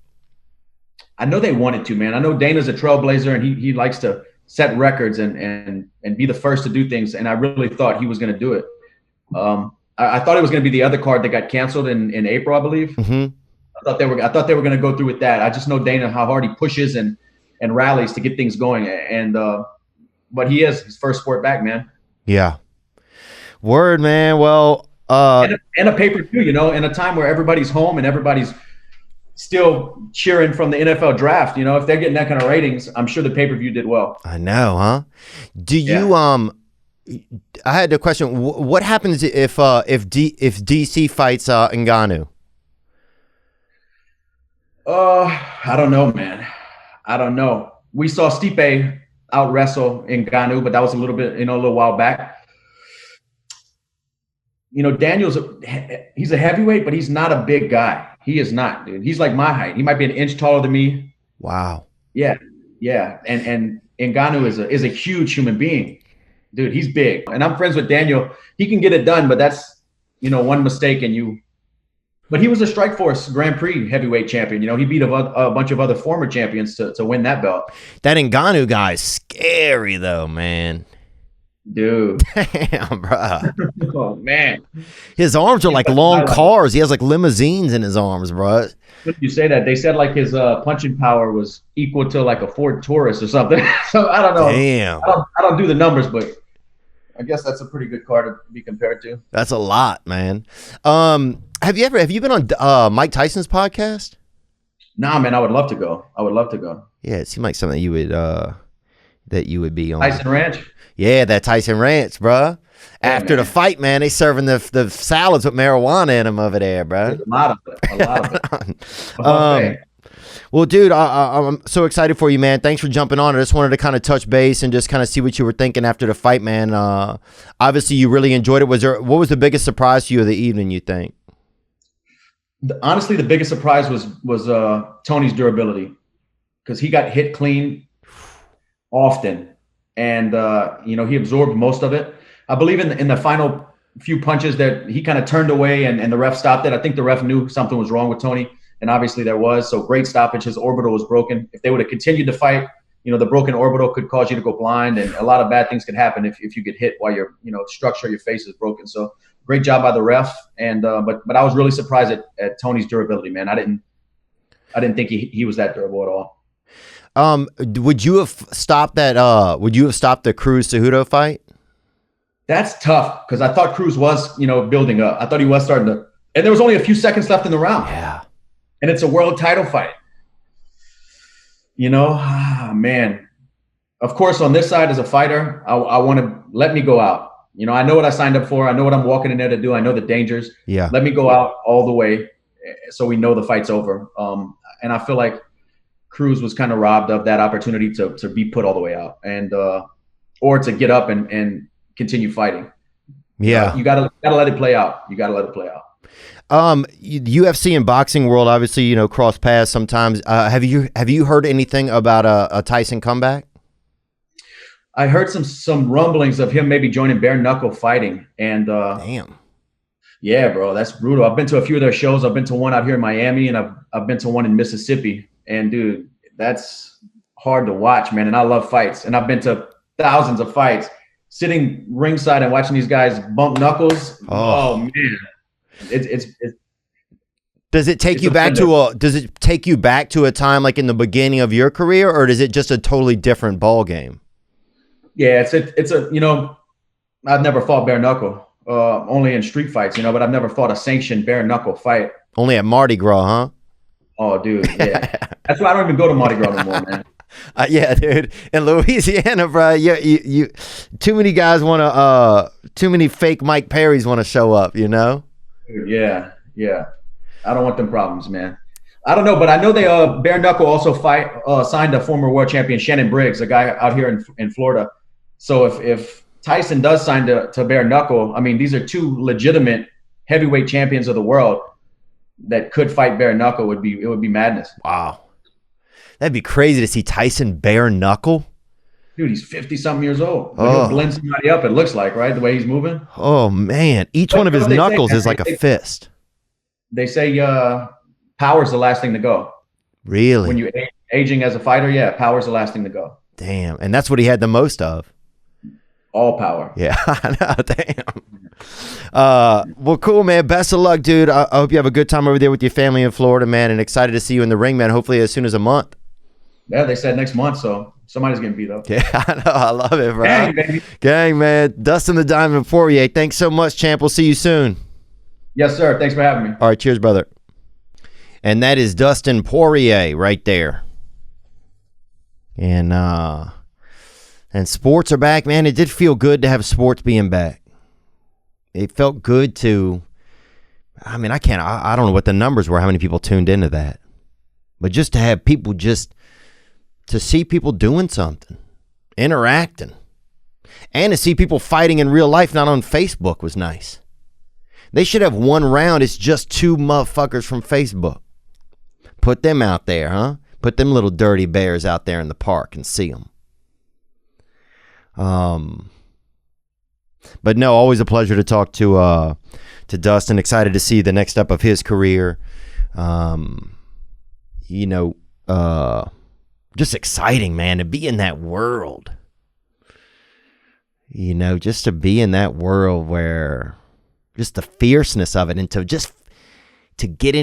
I know they wanted to, man. I know Dana's a trailblazer and he likes to set records and be the first to do things. And I really thought he was going to do it. I thought it was going to be the other card that got canceled in April, I believe. Mm-hmm. I thought they were going to go through with that. I just know Dana, how hard he pushes and rallies to get things going. But he is his first sport back, man. Yeah. Word, man. Well, and a pay-per-view, in a time where everybody's home and everybody's still cheering from the NFL draft. If they're getting that kind of ratings, I'm sure the pay-per-view did well. I know, huh? Do you, I had a question. What happens if DC fights Ngannou? I don't know, man. I don't know. We saw Stipe out wrestle Ngannou, but that was a little bit, a little while back. Daniel's he's a heavyweight, but he's not a big guy. He is not, dude. He's like my height. He might be an inch taller than me. Wow. Yeah. And Ngannou is a huge human being, dude. He's big, and I'm friends with Daniel. He can get it done, but that's one mistake and you. But he was a Strikeforce Grand Prix heavyweight champion. He beat a bunch of other former champions to win that belt. That Ngannou guy is scary, though, man. Dude. Damn, bro. Oh, man. His arms are like long cars. He has like limousines in his arms, bro. What did you say that? They said like his punching power was equal to like a Ford Taurus or something. So I don't know. Damn. I don't do the numbers, but I guess that's a pretty good car to be compared to. That's a lot, man. Have you been on Mike Tyson's podcast? Nah, man, I would love to go. Yeah, it seemed like something that you would be on. Tyson Ranch? Yeah, that Tyson Ranch, bruh. After the fight, man, they serving the salads with marijuana in them over there, bro. There's a lot of it. Well, dude, I'm so excited for you, man. Thanks for jumping on. I just wanted to kind of touch base and just kind of see what you were thinking after the fight, man. Obviously, you really enjoyed it. What was the biggest surprise to you of the evening, you think? Honestly, the biggest surprise was Tony's durability, because he got hit clean often, and he absorbed most of it. I believe in the final few punches that he kind of turned away and the ref stopped it. I think the ref knew something was wrong with Tony, and obviously there was. So great stoppage. His orbital was broken. If they would have continued to fight, the broken orbital could cause you to go blind, and a lot of bad things could happen if you get hit while your structure of your face is broken. So great job by the ref. And but I was really surprised at Tony's durability, man. I didn't think he was that durable at all. Would you have stopped that? Would you have stopped the Cruz Cejudo fight? That's tough, because I thought Cruz was, building up. I thought he was starting to, and there was only a few seconds left in the round. Yeah. And it's a world title fight. Man. Of course, on this side as a fighter, I want to let me go out. I know what I signed up for. I know what I'm walking in there to do. I know the dangers. Yeah. Let me go out all the way, so we know the fight's over. And I feel like Cruz was kind of robbed of that opportunity to be put all the way out, and or to get up and continue fighting. Yeah. You gotta let it play out. UFC and boxing world, obviously, cross paths sometimes. Have you heard anything about a Tyson comeback? I heard some rumblings of him maybe joining bare knuckle fighting, and damn. Yeah, bro, that's brutal. I've been to a few of their shows. I've been to one out here in Miami, and I've been to one in Mississippi. And dude, that's hard to watch, man. And I love fights, and I've been to thousands of fights. Sitting ringside and watching these guys bump knuckles. Oh man, it's. Does it take you back to a time like in the beginning of your career, or is it just a totally different ball game? Yeah, it's a I've never fought bare knuckle, only in street fights, but I've never fought a sanctioned bare knuckle fight. Only at Mardi Gras, huh? Oh, dude, yeah. That's why I don't even go to Mardi Gras no more, man. Yeah, dude. In Louisiana, bro, you too many guys too many fake Mike Perrys want to show up, Dude, yeah. I don't want them problems, man. I don't know, but I know they bare knuckle also signed a former world champion, Shannon Briggs, a guy out here in Florida. So if Tyson does sign to bare knuckle, I mean, these are two legitimate heavyweight champions of the world that could fight bare knuckle. It would be madness. Wow. That'd be crazy to see Tyson bare knuckle. Dude, he's 50-something years old. But he'll blend somebody up, it looks like, right? The way he's moving. Oh, man. Each one of his knuckles is like a fist. They say power's the last thing to go. Really? When you're aging as a fighter, yeah, power's the last thing to go. Damn. And that's what he had the most of. All power. Yeah, I know. Damn. Well, cool, man. Best of luck, dude. I hope you have a good time over there with your family in Florida, man, and excited to see you in the ring, man, hopefully as soon as a month. Yeah, they said next month, so somebody's getting beat up. Yeah, I know. I love it, bro. Gang, baby. Gang, man. Dustin the Diamond Poirier. Thanks so much, champ. We'll see you soon. Yes, sir. Thanks for having me. All right, cheers, brother. And that is Dustin Poirier right there. And sports are back, man. It did feel good to have sports being back. It felt good to, I mean, I don't know what the numbers were, how many people tuned into that. But just to have people to see people doing something, interacting, and to see people fighting in real life, not on Facebook, was nice. They should have one round. It's just two motherfuckers from Facebook. Put them out there, huh? Put them little dirty bears out there in the park and see them. But no, always a pleasure to talk to Dustin. Excited to see the next step of his career. Just exciting, man, to be in that world. Just to be in that world where just the fierceness of it, and to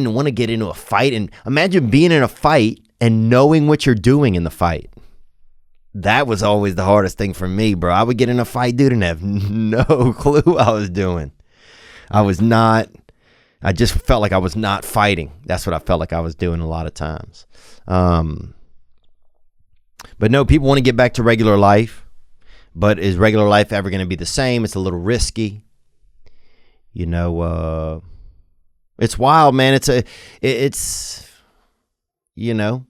want to get into a fight, and imagine being in a fight and knowing what you're doing in the fight. That was always the hardest thing for me, bro. I would get in a fight, dude, and have no clue what I was doing. I was not I just felt like I was not fighting. That's what I felt like I was doing a lot of times. But no, people want to get back to regular life. But is regular life ever going to be the same? It's a little risky. You know, it's wild, man. It's you know,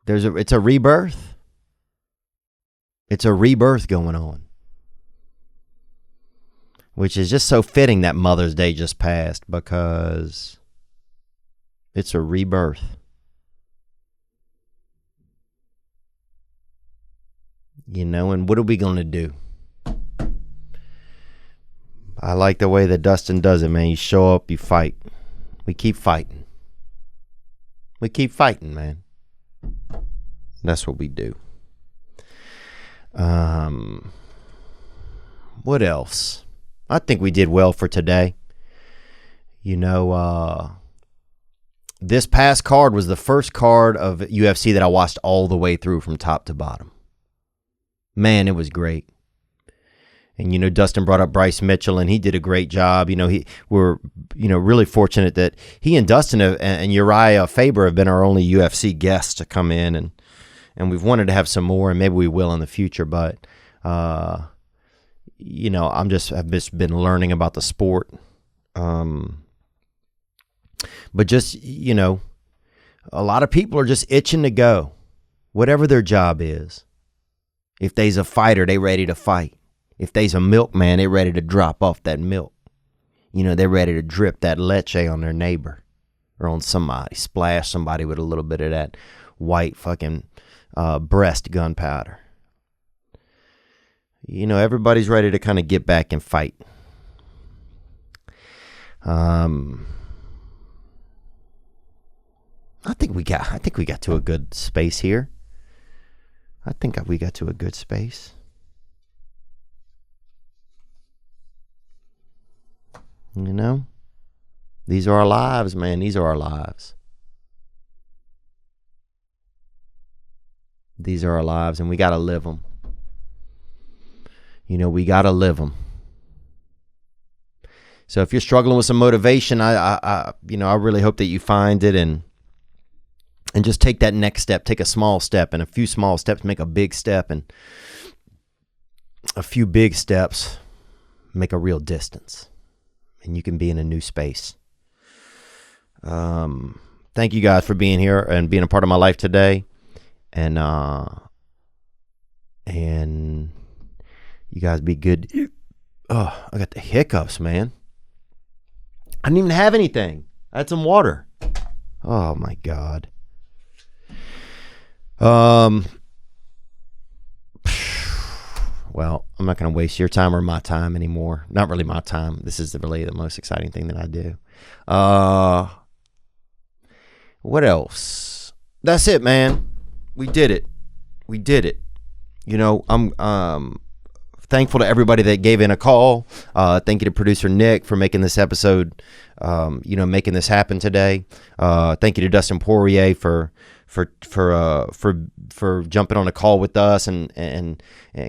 it's a rebirth. It's a rebirth going on. Which is just so fitting that Mother's Day just passed, because it's a rebirth. You know, and what are we going to do? I like the way that Dustin does it, man. You show up, you fight. We keep fighting. We keep fighting, man. That's what we do. What else? I think we did well for today. You know, this past card was the first card of UFC that I watched all the way through from top to bottom. Man, it was great. And, you know, Dustin brought up Bryce Mitchell, and he did a great job. You know, we're really fortunate that he and Dustin and Uriah Faber have been our only UFC guests to come in, and we've wanted to have some more, and maybe we will in the future. But, you know, I've just been learning about the sport. But just, you know, a lot of people are just itching to go, whatever their job is. If they's a fighter, they ready to fight. If they's a milkman, they ready to drop off that milk. You know, they're ready to drip that leche on their neighbor or on somebody, splash somebody with a little bit of that white fucking breast gunpowder. You know, everybody's ready to kind of get back and fight. I think we got to a good space here. I think we got to a good space. You know, these are our lives, man. These are our lives. These are our lives, and we got to live them. You know, we got to live them. So if you're struggling with some motivation, I really hope that you find it and just take that next step. Take a small step, and a few small steps make a big step, and a few big steps make a real distance. And you can be in a new space. Thank you guys for being here and being a part of my life today. And you guys be good. Oh, I got the hiccups, man. I didn't even have anything. I had some water. Oh my God. Well, I'm not going to waste your time or my time anymore. Not really my time. This is really the most exciting thing that I do. What else? That's it, man. We did it. We did it. You know, I'm thankful to everybody that gave in a call. Thank you to producer Nick for making this episode, making this happen today. Thank you to Dustin Poirier for jumping on a call with us and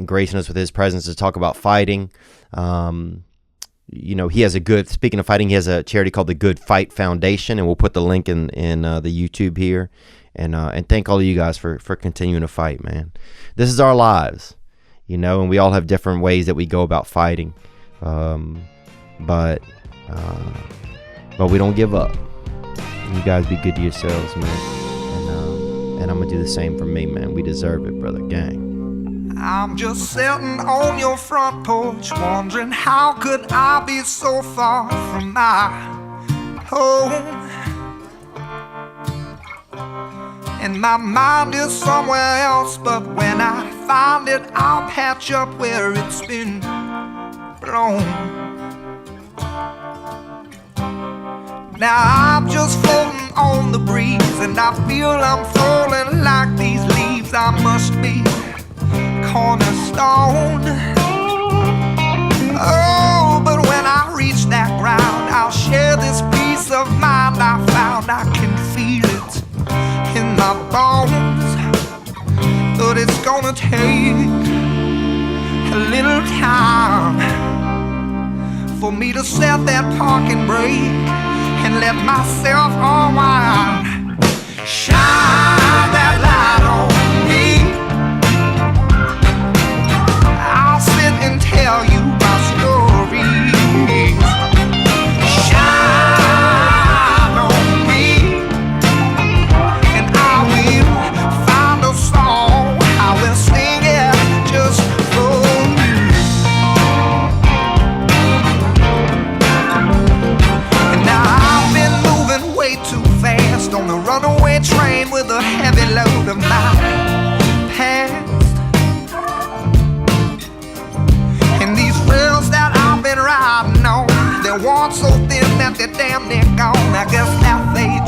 gracing us with his presence to talk about fighting. He has speaking of fighting, he has a charity called the Good Fight Foundation, and we'll put the link in the YouTube here. And thank all of you guys for continuing to fight, man. This is our lives, and we all have different ways that we go about fighting. But we don't give up. You guys be good to yourselves, man. And I'm going to do the same for me, man. We deserve it, brother. Gang. I'm just sitting on your front porch, wondering how could I be so far from my home. And my mind is somewhere else, but when I find it, I'll patch up where it's been blown. Now I'm just floating on the breeze, and I feel I'm falling like these leaves. I must be cornerstone. Oh, but when I reach that ground, I'll share this peace of mind I found. I can feel it in my bones, but it's gonna take a little time for me to set that parking brake and let myself unwind. Shine that light on me. I'll sit and tell you my stories. Shine on me, and I will find a song. I will sing it just for you. And now I've been moving way too fast on the runaway train with a heavy load of my past. And these rails that I've been riding on, they're worn so thin that they're damn near gone. I guess that fate